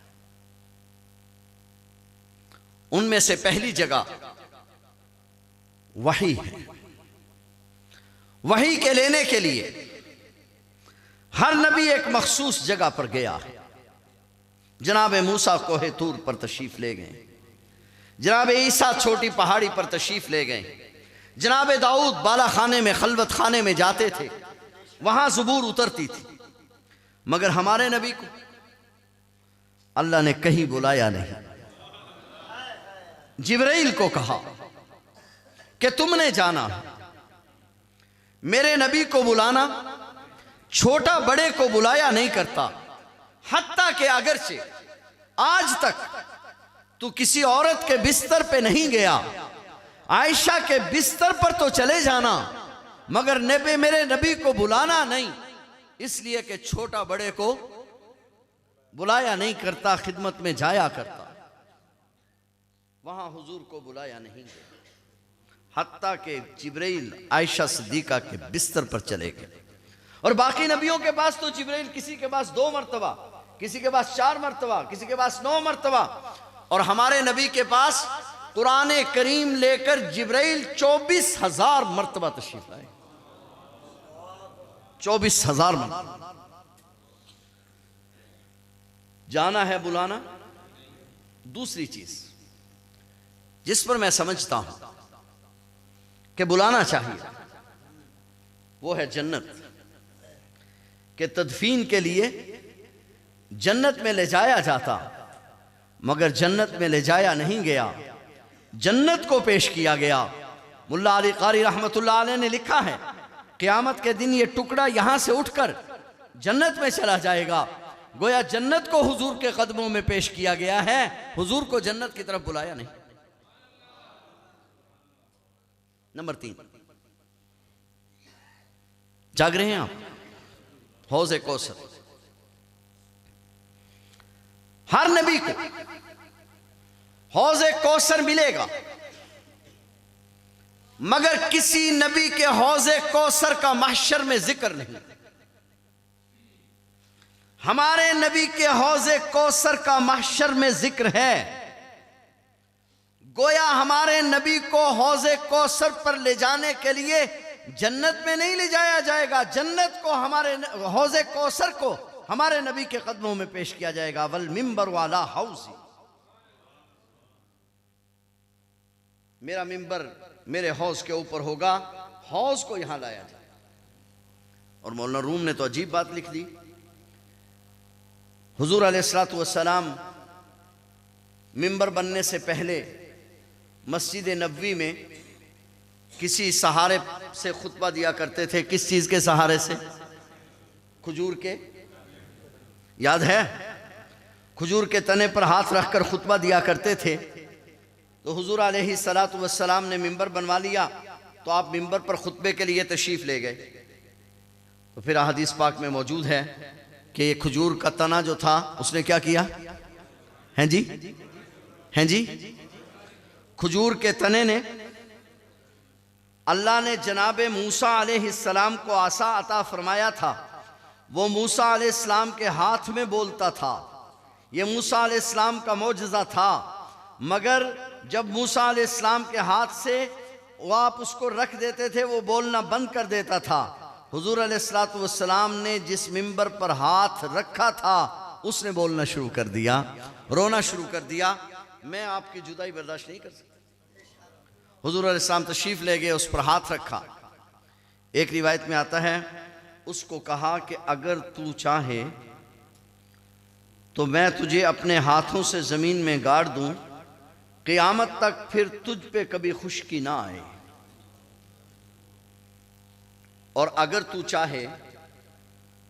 उनमें से पहली जगह वही है। वही के लेने के लिए हर नबी एक मखसूस जगह पर गया है। जनाब मूसा कोहे तूर पर तशरीफ ले गए, जनाब ईसा छोटी पहाड़ी पर तशरीफ ले गए, जनाब दाऊद बाला खाने में खलवत खाने में जाते थे, वहां ज़ुबूर उतरती थी। मगर हमारे नबी को अल्लाह ने कहीं बुलाया नहीं। जिब्राइल को कहा कि तुमने जाना है, मेरे नबी को बुलाना छोटा बड़े को बुलाया नहीं करता। हत्ता कि अगरचे आज तक तू किसी औरत के बिस्तर पे नहीं गया, आयशा के बिस्तर पर तो चले जाना, मगर मेरे नबी को बुलाना नहीं, इसलिए कि छोटा बड़े को बुलाया नहीं करता, खिदमत में जाया करता। वहां हुजूर को बुलाया नहीं गया। हत्ता के जिब्राइल आयशा सिद्दीका के बिस्तर पर चले गए। और बाकी नबियों के पास तो जिब्राइल किसी के पास 2 मरतबा, किसी के पास 4 मरतबा, किसी के पास 9 मरतबा, और हमारे नबी के पास कुरान करीम लेकर जिब्राइल 24,000 मरतबा तशरीफ लाए। 24,000 मरतबा। जाना है बुलाना। दूसरी चीज जिस पर मैं समझता हूं कि बुलाना चाहिए वो है जन्नत के तदफीन के लिए। जन्नत में ले जाया जाता मगर जन्नत में ले जाया नहीं गया, जन्नत को पेश किया गया। मुल्ला अली कारी रहमतुल्लाह अलैह ने लिखा है क़यामत के दिन ये टुकड़ा यहां से उठकर जन्नत में चला जाएगा। गोया जन्नत को हुजूर के कदमों में पेश किया गया है, हुजूर को जन्नत की तरफ बुलाया नहीं। नंबर 3, जाग रहे हैं आप? हौज़े कौसर हर नबी को हौज़े कौसर मिलेगा, मगर किसी नबी के हौज़े कौसर का महशर में जिक्र नहीं। हमारे नबी के हौज़े कौसर का महशर में जिक्र है। गोया हमारे नबी को हौज़े कौसर पर ले जाने के लिए जन्नत में नहीं ले जाया जाएगा, जन्नत को हमारे हौज़े कौसर को हमारे नबी के कदमों में पेश किया जाएगा। वल मिंबर वाला हौज़ी, मेरा मिंबर मेरे हौज़ के ऊपर होगा, हौज़ को यहां लाया जाए। और मौलाना रूम ने तो अजीब बात लिख दी। हुजूर अलैहिस्सलातु वस्सलाम मिंबर बनने से पहले मस्जिद नबवी में किसी सहारे से खुतबा दिया करते थे। किस चीज के सहारे से? खजूर के, याद है? खजूर के तने पर हाथ रखकर खुतबा दिया करते थे। तो हुजूर अलैहिस्सलातु वस्सलाम ने मिंबर बनवा लिया, तो आप मिंबर पर खुतबे के लिए तशरीफ ले गए। तो फिर हदीस पाक में मौजूद है कि ये खजूर का तना जो था उसने क्या किया? हैं जी, हैं जी, खजूर के तने ने, अल्लाह ने जनाब मूसा अलैहिस्सलाम को आसा अता फरमाया था। वो मूसा अलैहिस्सलाम के हाथ में बोलता था, ये मूसा अलैहिस्सलाम का मौजज़ा था। मगर जब मूसा अलैहिस्सलाम के हाथ से वो आप उसको रख देते थे, वो बोलना बंद कर देता था। हुजूर अलैहिस्सलातु वस्सलाम ने जिस मिंबर पर हाथ रखा था उसने बोलना शुरू कर दिया, रोना शुरू कर दिया। मैं आपकी जुदाई बर्दाश्त नहीं कर सकता। हुजूर अलैहिस्सलाम तशरीफ ले गए, उस पर हाथ रखा। एक रिवायत में आता है उसको कहा कि अगर तू चाहे तो मैं तुझे अपने हाथों से जमीन में गाड़ दूं, क़यामत तक फिर तुझ पे कभी खुश्की ना आए। और अगर तू चाहे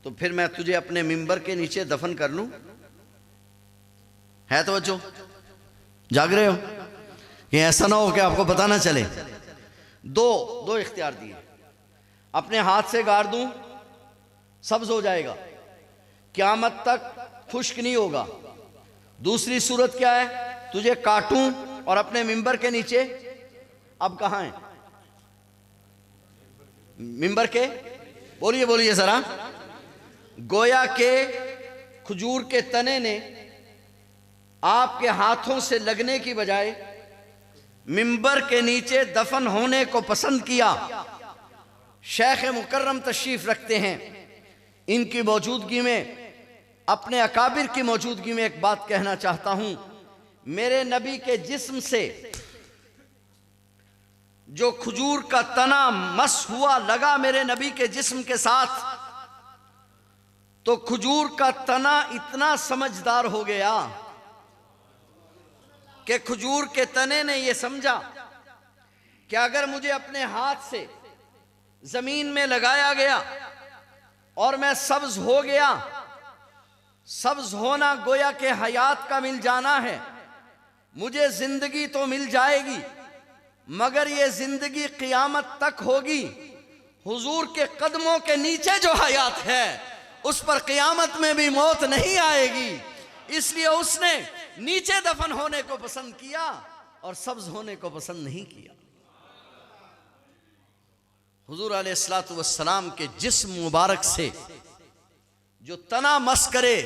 तो फिर मैं तुझे अपने मिंबर के नीचे दफन कर लूं। है तवज्जो? जाग रहे हो? कि ऐसा ना हो कि आपको पता ना चले। दो इख्तियार दिए, अपने हाथ से गाड़ दूं, सब्ज हो जाएगा, क़यामत तक खुश्क नहीं होगा। दूसरी सूरत क्या है? तुझे काटूं और अपने मिंबर के नीचे, अब कहां है मिंबर के? बोलिए बोलिए जरा। गोया के खजूर के तने ने आपके हाथों से लगने की बजाय मिंबर के नीचे दफन होने को पसंद किया। शेख मुकर्रम तशरीफ रखते हैं, इनकी मौजूदगी में, अपने अकाबिर की मौजूदगी में एक बात कहना चाहता हूं। मेरे नबी के जिस्म से जो खजूर का तना मस हुआ, लगा मेरे नबी के जिस्म के साथ, तो खजूर का तना इतना समझदार हो गया कि खजूर के तने ने यह समझा कि अगर मुझे अपने हाथ से जमीन में लगाया गया और मैं सब्ज हो गया, सब्ज होना गोया के हयात का मिल जाना है। मुझे जिंदगी तो मिल जाएगी मगर ये जिंदगी क़यामत तक होगी। हुजूर के कदमों के नीचे जो हयात है उस पर क़यामत में भी मौत नहीं आएगी। इसलिए उसने नीचे दफन होने को पसंद किया और सब्ज होने को पसंद नहीं किया। हुजूर अलैहिस्सलातु वस्सलाम के जिस्म मुबारक से जो तना मस करे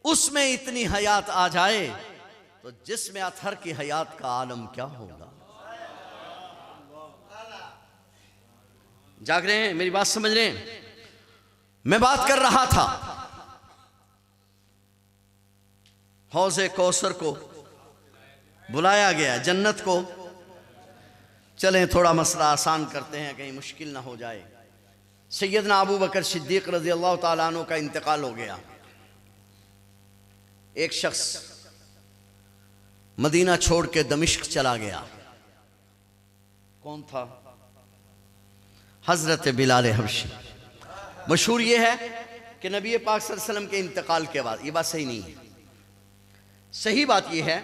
उसमें इतनी हयात आ जाए तो जिस्म अतहर की हयात का आलम क्या होगा। जाग रहे हैं, मेरी बात समझ रहे हैं। मैं बात कर रहा था हौज़े कौसर को बुलाया गया, जन्नत को। चलें थोड़ा मसला आसान करते हैं, कहीं मुश्किल ना हो जाए। सैयदना अबू बकर सिद्दीक़ रज़ी अल्लाह ताला अन्हु का इंतकाल हो गया। एक शख्स मदीना छोड़ के दमिश्क चला गया। कौन था? हज़रत बिलाल हबशी। मशहूर ये है कि नबी पाक सल्लल्लाहु अलैहि वसल्लम के इंतकाल के बाद, ये बात सही नहीं है। सही बात यह है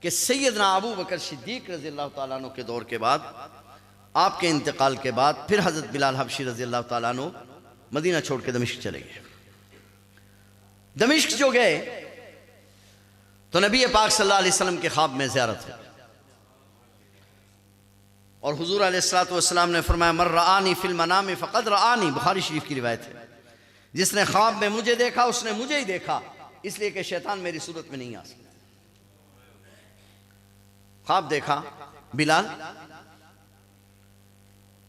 कि सैयदना अबू बकर सिद्दीक़ रज़ी अल्लाह ताला अन्हु के दौर के बाद, आपके इंतकाल के बाद फिर हज़रत बिलाल हबशी रज़ी अल्लाह ताला अन्हु मदीना छोड़ के दमिश्क चले गए। दमिश्क जो गए तो नबी पाक सल्लल्लाहु अलैहि वसल्लम के ख्वाब में ज़ियारत हुई और हुज़ूर अलैहिस्सलातु वस्सलाम ने फरमाया, मर रआनी फिल मनाम फ़क़द रआनी। बुखारी शरीफ की रिवायत है, जिसने ख्वाब में मुझे देखा उसने मुझे ही देखा, इसलिए कि शैतान मेरी सूरत में नहीं आ सकता। ख्वाब देखा, बिलाल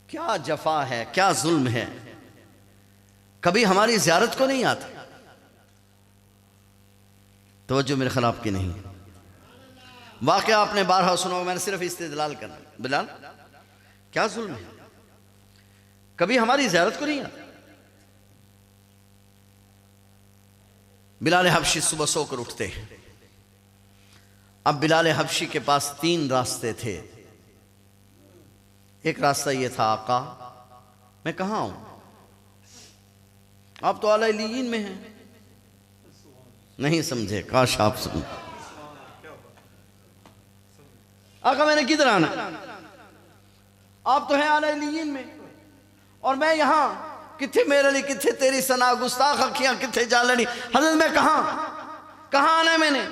क्या जफा है, क्या जुल्म है, कभी हमारी ज़ियारत को नहीं आता। तवज्जो मेरे ख्याल आपकी नहीं। वाक़या आपने बारहा सुना, मैंने सिर्फ इस्तेदलाल करना। बिलाल क्या जुल्म है, कभी हमारी ज़ियारत को नहीं आता। बिलाल हबशी सुबह सोकर उठते हैं। अब बिलाल हबशी के पास 3 रास्ते थे। एक रास्ता ये था, आका मैं कहाँ हूं, आप तो आला इल्लीयीन में हैं। नहीं समझे, काश आप समझे। आका मैंने किधर आना, आप तो हैं आला इल्लीयीन में और मैं यहां, किथे मेरे लिए, किथे तेरी सना, गुस्ताख अखियां किथे जालनी। हजरत मैं कहां आना है मैंने,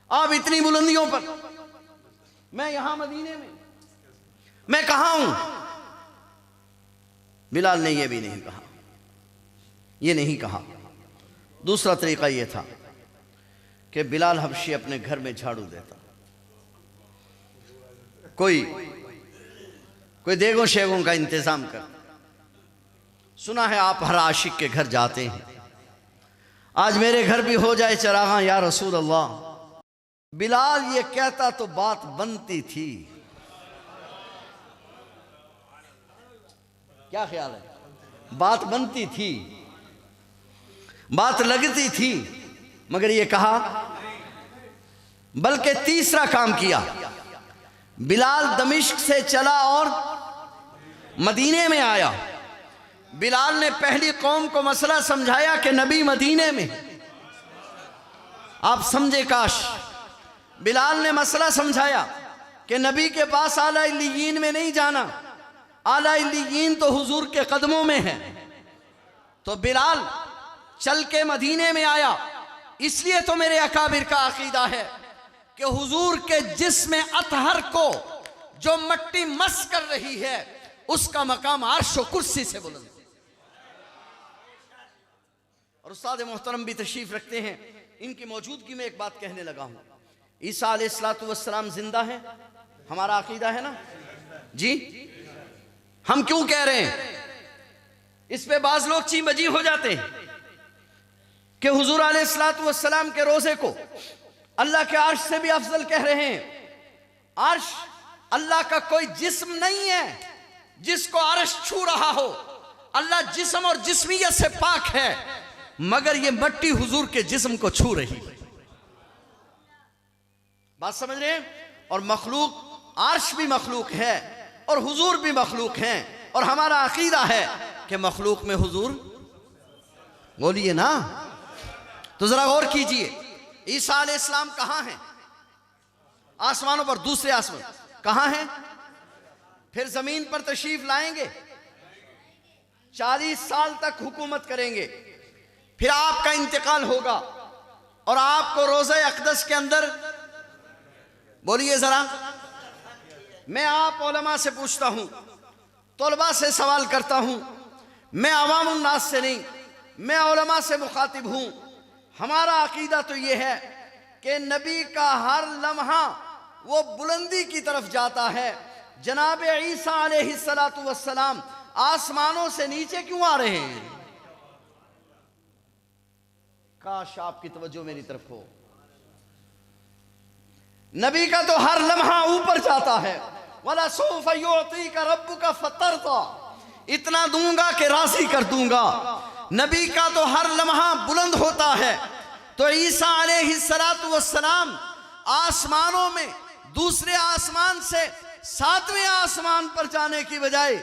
आप इतनी बुलंदियों पर, मैं यहां मदीने में, मैं कहां हूं। बिलाल ने यह भी नहीं कहा, यह नहीं कहा। दूसरा तरीका यह था कि बिलाल हबशी अपने घर में झाड़ू देता, कोई देगों शेगों का इंतजाम कर। सुना है आप हर आशिक के घर जाते हैं, आज मेरे घर भी हो जाए चरागा या रसूल अल्लाह। बिलाल ये कहता तो बात बनती थी। क्या ख्याल है, बात बनती थी, बात लगती थी, मगर ये कहा। बल्कि तीसरा काम किया, बिलाल दमिश्क से चला और मदीने में आया। बिलाल ने पहली कौम को मसला समझाया कि नबी मदीने में। आप समझे काश, बिलाल ने मसला समझाया कि नबी के पास आला इल्लीयीन में नहीं जाना, आला इल्लीयीन तो हुजूर के कदमों में है। तो बिलाल चल के मदीने में आया। इसलिए तो मेरे अकाबिर का अकीदा है कि हुजूर के जिस्म अतहर को जो मट्टी मस कर रही है, उसका मकाम अर्श व कुर्सी से बुलंद। और उस्ताद मोहतरम भी तशरीफ रखते हैं, इनकी मौजूदगी में एक बात कहने लगा हूं। ईसा अलैहिस्सलातु वस्सलाम जिंदा है, हमारा अकीदा है ना जी। हम क्यों कह रहे हैं, इस पे बाज लोग ची बजी हो जाते हैं कि हुजूर अलैहिस्सलातु वस्सलाम के रोजे को अल्लाह के अर्श से भी अफजल कह रहे हैं। अर्श अल्लाह का कोई जिस्म नहीं है जिसको अर्श छू रहा हो। अल्लाह जिस्म और जिस्मियत से पाक है, मगर ये मट्टी हुजूर के जिस्म को छू रही है। बात समझ रहे हैं। और मखलूक, अर्श भी मखलूक है और हुजूर भी मखलूक हैं। और हमारा अकीदा है कि मखलूक में हुजूर, बोलिए ना, तो जरा गौर कीजिए। ईसा अलैहिस्सलाम कहां हैं, आसमानों पर, दूसरे आसमान कहां हैं, फिर जमीन पर तशरीफ लाएंगे, 40 साल तक हुकूमत करेंगे, फिर आपका इंतकाल होगा और आपको रोज़े अक़दस के अंदर, बोलिए जरा, मैं आप उलमा से पूछता हूं, तलबा से सवाल करता हूं, मैं अवामुन नास से नहीं, मैं उलमा से मुखातिब हूं। हमारा अकीदा तो यह है कि नबी का हर लम्हा वो बुलंदी की तरफ जाता है। जनाब ईसा अलैहिस्सलातु वस्सलाम आसमानों से नीचे क्यों आ रहे हैं? काश आपकी तवज्जो मेरी तरफ हो। नबी का तो हर लम्हा ऊपर जाता है। वला सौफ युअतीका रब्बुका फतरदा, इतना दूंगा कि राजी कर दूंगा। नबी का तो हर लम्हा बुलंद होता है। तो ईसा अलैहिस्सलातु वस्सलाम आसमानों में दूसरे आसमान से 7वें आसमान पर जाने की बजाय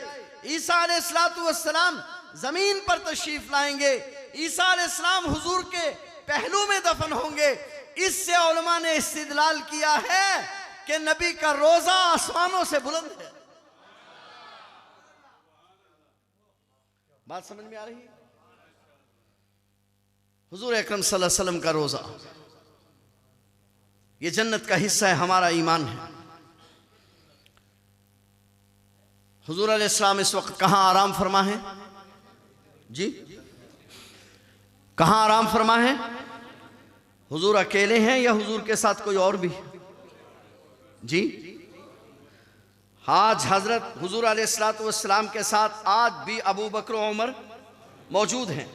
ईसा अलैहिस्सलातु वस्सलाम जमीन पर तशरीफ लाएंगे। ईसा अलैहिस्सलाम हुजूर के पहलू में दफन होंगे। इससे उलमा ने इस्तिदलाल किया है कि नबी का रोजा आसमानों से बुलंद है। बात समझ में आ रही है? हुजूर अकरम सल्लल्लाहु अलैहि वसल्लम का रोजा ये जन्नत का हिस्सा है, हमारा ईमान है। हुजूर अलैहिस्सलाम इस वक्त कहां आराम फरमा है जी? कहां आराम फरमा है? हुजूर अकेले हैं या हुजूर के साथ कोई और भी जी? आज हजरत हुजूर अलैहिस्सलातु वस्सलाम के साथ आज भी अबू बकर और उमर मौजूद हैं।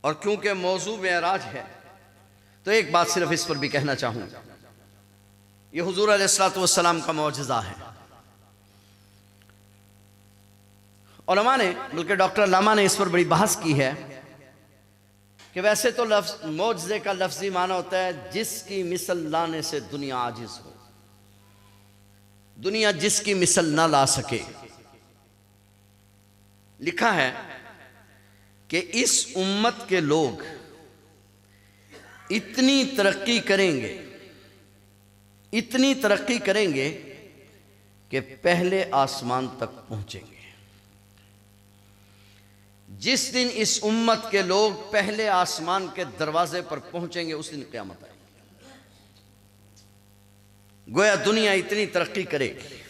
और क्योंकि मौजू मेराज है तो एक बात सिर्फ इस पर भी कहना चाहूंगा, यह हुजूर अलैहिस्सलातु वस्सलाम का मौजज़ा है। उलमा ने, बल्कि डॉक्टर लामा ने इस पर बड़ी बहस की है कि वैसे तो लफ्ज मौजज़े का लफ्जी माना होता है जिसकी मिसल लाने से दुनिया आजिज हो, दुनिया जिसकी मिसल ना ला सके। लिखा है कि इस उम्मत के लोग इतनी तरक्की करेंगे, इतनी तरक्की करेंगे कि पहले आसमान तक पहुंचेंगे। जिस दिन इस उम्मत के लोग पहले आसमान के दरवाजे पर पहुंचेंगे उस दिन क़यामत आएगी। गोया दुनिया इतनी तरक्की करेगी।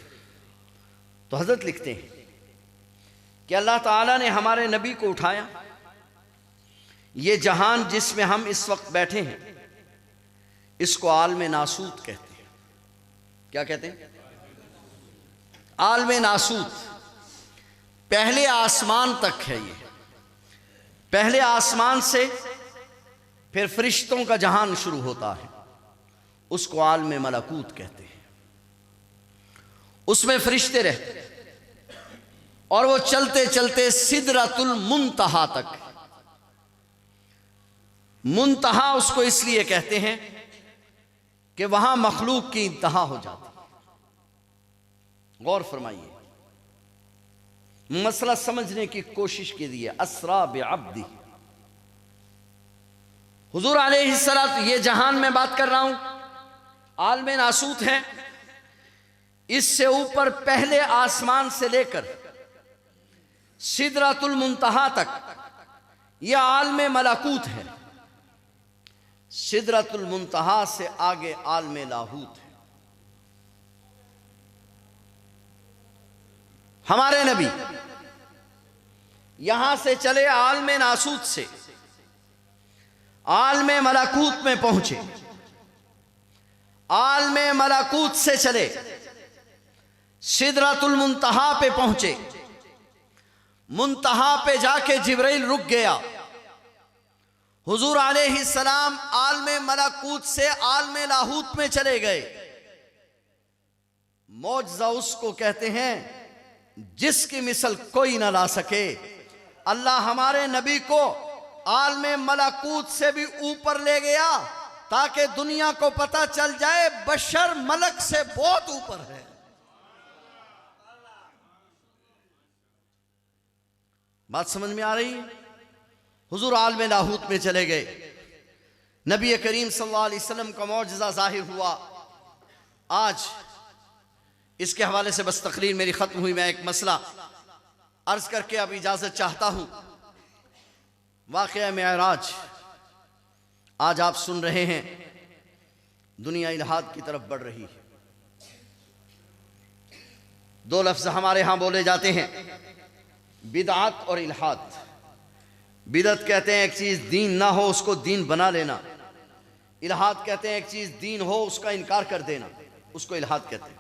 तो हजरत लिखते हैं कि अल्लाह ताला ने हमारे नबी को उठाया। ये जहान जिसमें हम इस वक्त बैठे हैं इसको आलम नासूत कहते हैं। क्या कहते हैं? आलम नासूत। पहले आसमान तक है ये। पहले आसमान से फिर फरिश्तों का जहान शुरू होता है, उसको आलम मलकूत कहते हैं। उसमें फरिश्ते रहते हैं और वो चलते चलते सिदरतुल मुंतहा तक। मुंतहा उसको इसलिए कहते हैं कि वहां मखलूक की इंतहा हो जाती है। गौर फरमाइए, मसला समझने की कोशिश कीजिए। असरा बिअब्दी, हुजूर अलैहिस्सलाम, ये जहान में बात कर रहा हूं आलम नासूत है। इससे ऊपर पहले आसमान से लेकर सिदरतुल मुंतहा तक यह आलम मलकूत है। सिदरतुल मुंतहा से आगे आलम लाहूत है। हमारे नबी यहां से चले आलम नासूत से आलम मलकूत में पहुंचे। आलम मलकूत से चले सिदरतुल मुंतहा पे पहुंचे। मुंतहा पे जाके जिब्राइल रुक गया। हुजूर अलैहिस्सलाम आलम मलकूत से आलम लाहूत में चले गए। मौजज़ा उसको कहते हैं जिसकी मिसल कोई ना ला सके। अल्लाह हमारे नबी को आलम मलकूत से भी ऊपर ले गया ताकि दुनिया को पता चल जाए बशर मलक से बहुत ऊपर है। बात समझ में आ रही है? हुजूर आलम लाहूत में चले गए। नबी करीम सल्लल्लाहु अलैहि वसल्लम का मौजज़ा ज़ाहिर हुआ। आज इसके हवाले से बस तकरीर मेरी ख़त्म हुई। मैं एक मसला अर्ज़ करके अब इजाज़त चाहता हूँ। वाक़या मेराज आज आप सुन रहे हैं, दुनिया इल्हाद की तरफ बढ़ रही है। दो लफ्ज़ हमारे यहाँ बोले जाते हैं, बिदअत और इल्हाद। बिदअत कहते हैं एक चीज़ दीन ना हो उसको दीन बना लेना। इल्हाद कहते हैं एक चीज़ दीन हो उसका इनकार कर देना, उसको इल्हाद कहते हैं।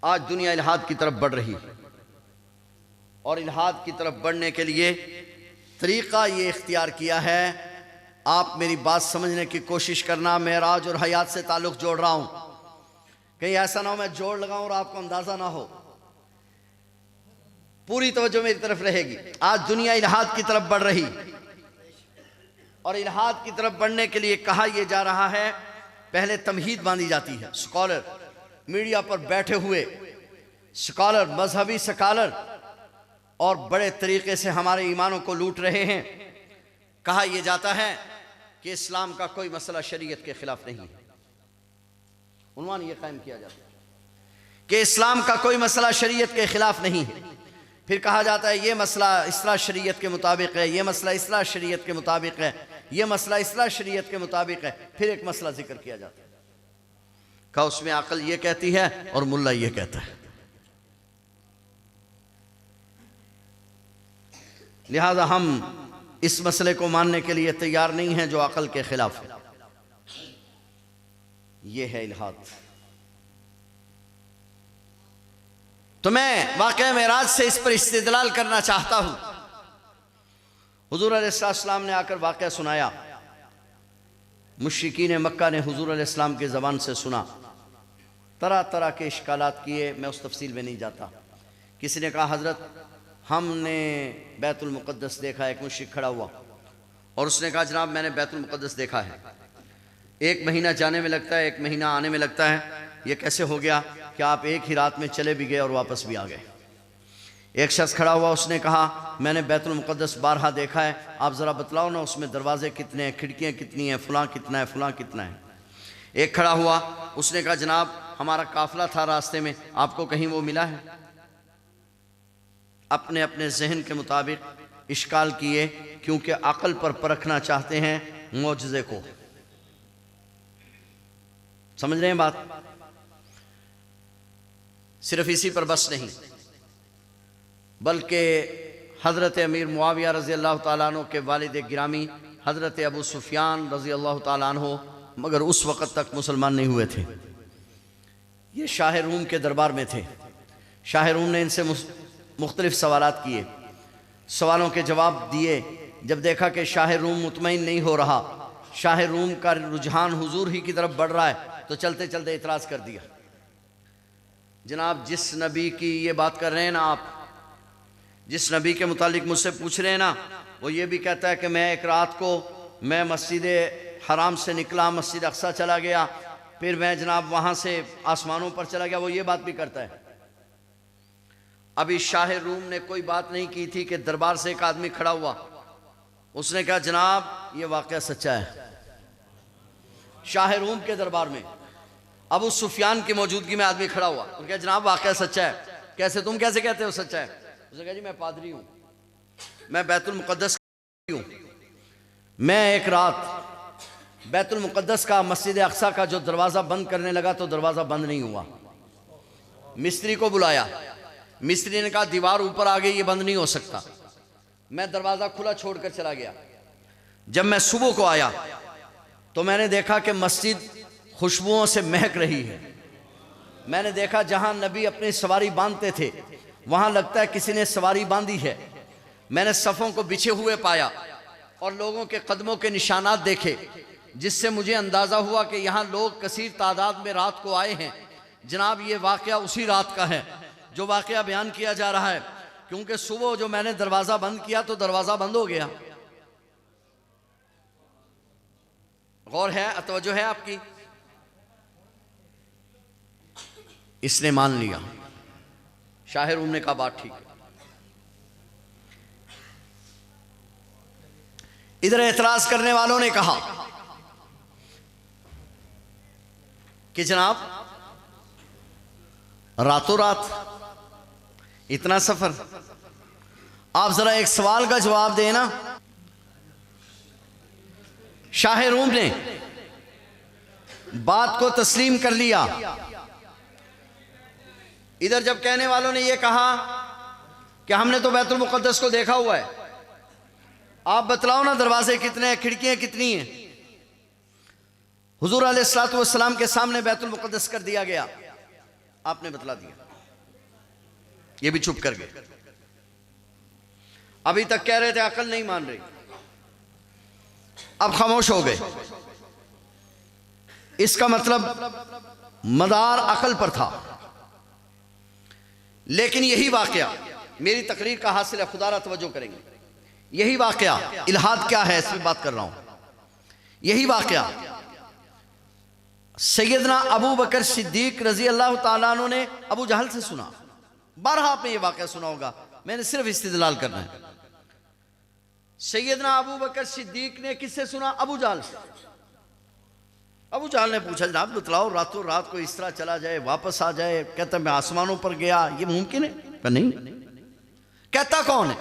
आज दुनिया इल्हाद की तरफ बढ़ रही है और इल्हाद की तरफ बढ़ने के लिए तरीक़ा ये इख्तियार किया है। आप मेरी बात समझने की कोशिश करना, मेराज और हयात से ताल्लुक़ जोड़ रहा हूँ, कहीं ऐसा ना हो मैं जोड़ लगाऊं और आपको अंदाज़ा ना हो। पूरी तवज्जो मेरी तरफ रहेगी। आज दुनिया इल्हाद की तरफ बढ़ रही और इल्हाद की तरफ बढ़ने के लिए कहा यह जा रहा है, पहले तमहीद बांधी जाती है। स्कॉलर, मीडिया पर बैठे हुए स्कॉलर, मजहबी स्कॉलर और बड़े तरीके से हमारे ईमानों को लूट रहे हैं। कहा यह जाता है कि इस्लाम का कोई मसला शरीयत के खिलाफ नहीं है। उन्वान ये कायम किया जाता है कि इस्लाम का कोई मसला शरीयत के खिलाफ नहीं है। फिर कहा जाता है ये मसला इस्लाह शरीयत के मुताबिक है, ये मसला इस्लाह शरीयत के मुताबिक है, ये मसला इस्लाह शरीयत के मुताबिक है। फिर एक मसला जिक्र किया जाता है, कहा उसमें अकल ये कहती है और मुल्ला ये कहता है। लिहाजा हम इस मसले को मानने के लिए तैयार नहीं हैं जो अकल के खिलाफ है। ये है इल्हाद। तो मैं वाक़या मेराज से इस पर इस्तिदलाल करना चाहता हूं। हुजूर अलैहिस्सलाम ने आकर वाक़या सुनाया, मुश्रिकीन मक्का ने हुजूर अलैहिस्सलाम की ज़बान से सुना, तरह तरह के इश्कालात किए। मैं उस तफसील में नहीं जाता। किसी ने कहा हज़रत हमने बैतुल मुक़द्दस देखा। एक मुश्रिक खड़ा हुआ और उसने कहा जनाब मैंने बैतुल मुक़द्दस देखा है, 1 महीना जाने में लगता है, 1 महीना आने में लगता है। ये कैसे हो गया कि आप एक ही रात में चले भी गए और वापस भी आ गए। एक शख्स खड़ा हुआ, उसने कहा मैंने बैतुल मुक़द्दस बारहा देखा है, आप ज़रा बतलाओ ना उसमें दरवाजे कितने हैं, खिड़कियाँ कितनी हैं, फ़लाँ कितना है, फ़लाँ कितना है। एक खड़ा हुआ, उसने कहा जनाब हमारा काफ़िला था रास्ते में, आपको कहीं वो मिला है? अपने अपने जहन के मुताबिक इश्काल किए, क्योंकि अक़ल पर परखना चाहते हैं मौजज़े को। समझ रहे हैं बात? सिर्फ इसी पर बस नहीं, बल्कि हज़रत अमीर मुआविया रज़ी अल्लाह ताला अन्हु के वालिद गिरामी हज़रत अबू सुफियान रज़ी अल्लाह ताला अन्हु, मगर उस वक़्त तक मुसलमान नहीं हुए थे। ये शाह रूम के दरबार में थे। शाह रूम ने इनसे मुख्तलिफ सवालात किए, सवालों के जवाब दिए। जब देखा कि शाह रूम मुतमईन नहीं हो रहा, शाह रूम का रुझान हुजूर ही की तरफ बढ़ रहा है, तो चलते चलते इतराज़ कर दिया। जनाब जिस नबी की ये बात कर रहे हैं ना, आप जिस नबी के मुतालिक मुझसे पूछ रहे हैं ना, वो ये भी कहता है कि मैं एक रात को मैं मस्जिद हराम से निकला, मस्जिद अक्सा चला गया, फिर मैं जनाब वहाँ से आसमानों पर चला गया, वो ये बात भी करता है। अभी शाह रूम ने कोई बात नहीं की थी कि दरबार से एक आदमी खड़ा हुआ, उसने कहा जनाब ये वाक़या सच्चा है। शाह रूम के दरबार में अबू सुफियान की मौजूदगी में आदमी खड़ा हुआ, उन्होंने कहा जनाब वाक़या सच्चा है। कैसे, तुम कैसे कहते हो सच्चा है? उसने कहा जी मैं पादरी हूँ, मैं बैतुल मुक़द्दस हूँ, मैं एक रात बैतुल मुक़द्दस का मस्जिद अक्सा का जो दरवाज़ा बंद करने लगा तो दरवाज़ा बंद नहीं हुआ। मिस्त्री को बुलाया, मिस्त्री ने कहा दीवार ऊपर आ गई, ये बंद नहीं हो सकता। मैं दरवाज़ा खुला छोड़कर चला गया। जब मैं सुबह को आया तो मैंने देखा कि मस्जिद खुशबुओं से महक रही है। मैंने देखा जहां नबी अपनी सवारी बांधते थे वहां लगता है किसी ने सवारी बांधी है। मैंने सफ़ों को बिछे हुए पाया और लोगों के कदमों के निशानात देखे, जिससे मुझे अंदाज़ा हुआ कि यहाँ लोग कसीर तादाद में रात को आए हैं। जनाब ये वाक़या उसी रात का है जो वाक़या बयान किया जा रहा है, क्योंकि सुबह जो मैंने दरवाज़ा बंद किया तो दरवाज़ा बंद हो गया। गौर है, तवज्जो है आपकी? इसने मान लिया। शाह रूम ने कहा बात ठीक है। इधर एतराज करने वालों ने कहा कि जनाब रातों रात इतना सफर, आप जरा एक सवाल का जवाब देना। शाह रूम ने बात को तस्लीम कर लिया। इधर जब कहने वालों ने यह कहा कि हमने तो बैतुल मुक़द्दस को देखा हुआ है, आप बतलाओ ना दरवाजे कितने हैं, खिड़कियां कितनी हैं, हुजूर अलैहिस्सलातु वस्सलाम के सामने बैतुल मुक़द्दस कर दिया गया, आपने बतला दिया, ये भी चुप कर गए। अभी तक कह रहे थे अकल नहीं मान रही, अब खामोश हो गए। इसका मतलब मदार अकल पर था। लेकिन यही वाकया मेरी तकरीर का हासिल है, खुदारा तवज्जो करेंगे। यही वाकया, इल्हाद क्या है इसमें बात कर रहा हूं। यही वाकया सैयदना अबू बकर सिद्दीक रजी अल्लाह ताला अन्हु ने अबू जहल से सुना। बारहा आपने ये वाकया सुना होगा, मैंने सिर्फ इस्तिदलाल करना है। सैयदना अबू बकर सिद्दीक ने किससे सुना? अबू जहल से। अबू जहल ने पूछा, जनाब बतलाओ, रातों रात को इस तरह चला जाए, वापस आ जाए, कहता मैं आसमानों पर गया, ये मुमकिन है? पर नहीं। कहता कौन है?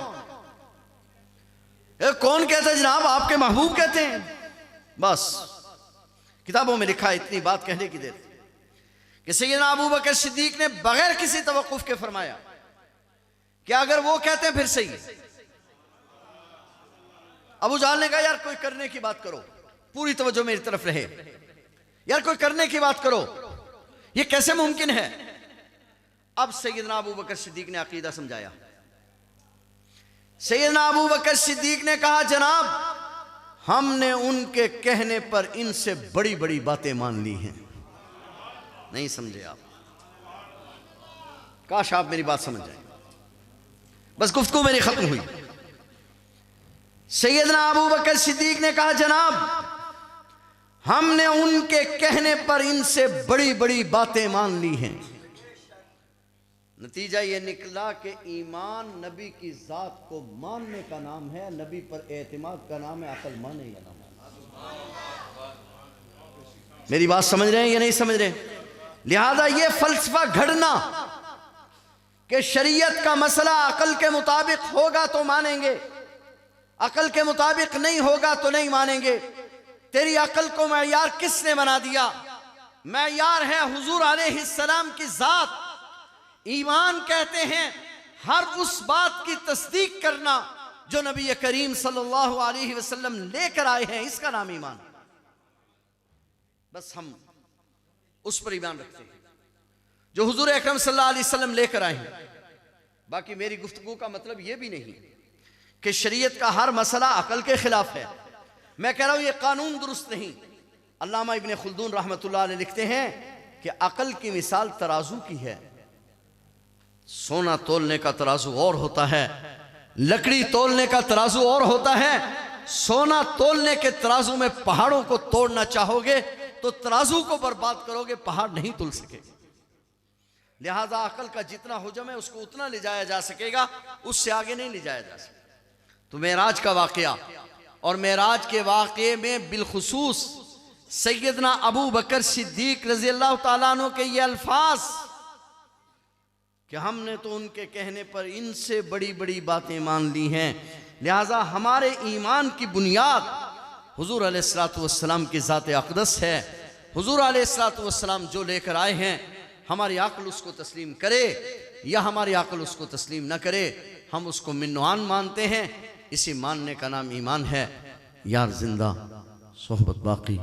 कौन कहता है? जनाब आपके महबूब कहते हैं। बस किताबों में लिखा है, इतनी बात कहने की देर कि सैयदना अबू बकर सिद्दीक ने बगैर किसी तवक्कुफ के फरमाया कि अगर वो कहते हैं फिर सही है। अबू जहल ने कहा, यार कोई करने की बात करो, पूरी तवज्जो मेरी तरफ रहे, यार कोई करने की बात करो, ये कैसे मुमकिन है? अब सैयदना अबू बकर सिद्दीक ने अकीदा समझाया। सैयदना अबू बकर सिद्दीक ने कहा, जनाब हमने उनके कहने पर इनसे बड़ी बड़ी बातें मान ली हैं। नहीं समझे आप? काश आप मेरी बात समझ जाए। बस गुफ्तगू मेरी खत्म हुई। सैयदना अबू बकर सिद्दीक ने कहा, जनाब हमने उनके कहने पर इनसे बड़ी बड़ी बातें मान ली हैं। नतीजा ये निकला कि ईमान नबी की जात को मानने का नाम है, नबी पर एतमाद का नाम है, अकल माने या ना माने। मेरी बात समझ रहे हैं या नहीं समझ रहे? लिहाजा ये फलसफा घड़ना कि शरीयत का मसला अकल के मुताबिक होगा तो मानेंगे, अकल के मुताबिक नहीं होगा तो नहीं मानेंगे। तेरी अकल को मैयार किसने बना दिया? मैयार है हुजूर अलैहिस्सलाम की जात। ईमान कहते हैं हर उस बात की तस्दीक करना जो नबी करीम सल्लल्लाहु अलैहि वसल्लम लेकर आए हैं, इसका नाम ईमान। बस हम उस पर ईमान रखते हैं जो हुजूर अकरम सल्लल्लाहु अलैहि वसल्लम लेकर आए हैं। बाकी मेरी गुफ्तगू का मतलब यह भी नहीं कि शरीयत का हर मसला अकल के खिलाफ है। मैं कह रहा हूं ये कानून दुरुस्त नहीं। अल्लामा इब्ने खुल्दून रहमतुल्लाह अलैह लिखते हैं कि अकल की मिसाल तराजू की है। सोना तोलने का तराजू और होता है, लकड़ी तोलने का तराजू और होता है। सोना तोलने के तराजू में पहाड़ों को तोड़ना चाहोगे तो तराजू को बर्बाद करोगे, पहाड़ नहीं तुल सके। लिहाजा अकल का जितना हुजम है उसको उतना ले जाया जा सकेगा, उससे आगे नहीं ले जाया जा सकेगा। तो मेराज का वाकया और मेराज के वाकये में बिलखुसूस सैयदना अबू बकर सिद्दीक रजी अल्लाह ताला अन्हु के ये अल्फाज कि हमने तो उनके कहने पर इनसे बड़ी बड़ी बातें मान ली हैं। लिहाजा हमारे ईमान की बुनियाद हुजूर अलैहिस्सलातु वस्सलाम की ज़ात अक़दस है। हुजूर अलैहिस्सलातु वस्सलाम जो लेकर आए हैं, हमारी अक्ल उसको तस्लीम करे या हमारी अक्ल उसको तस्लीम न करे, हम उसको मिन्नवान मानते हैं। इसी मानने का नाम ईमान है। यार जिंदा सोहबत बाकी।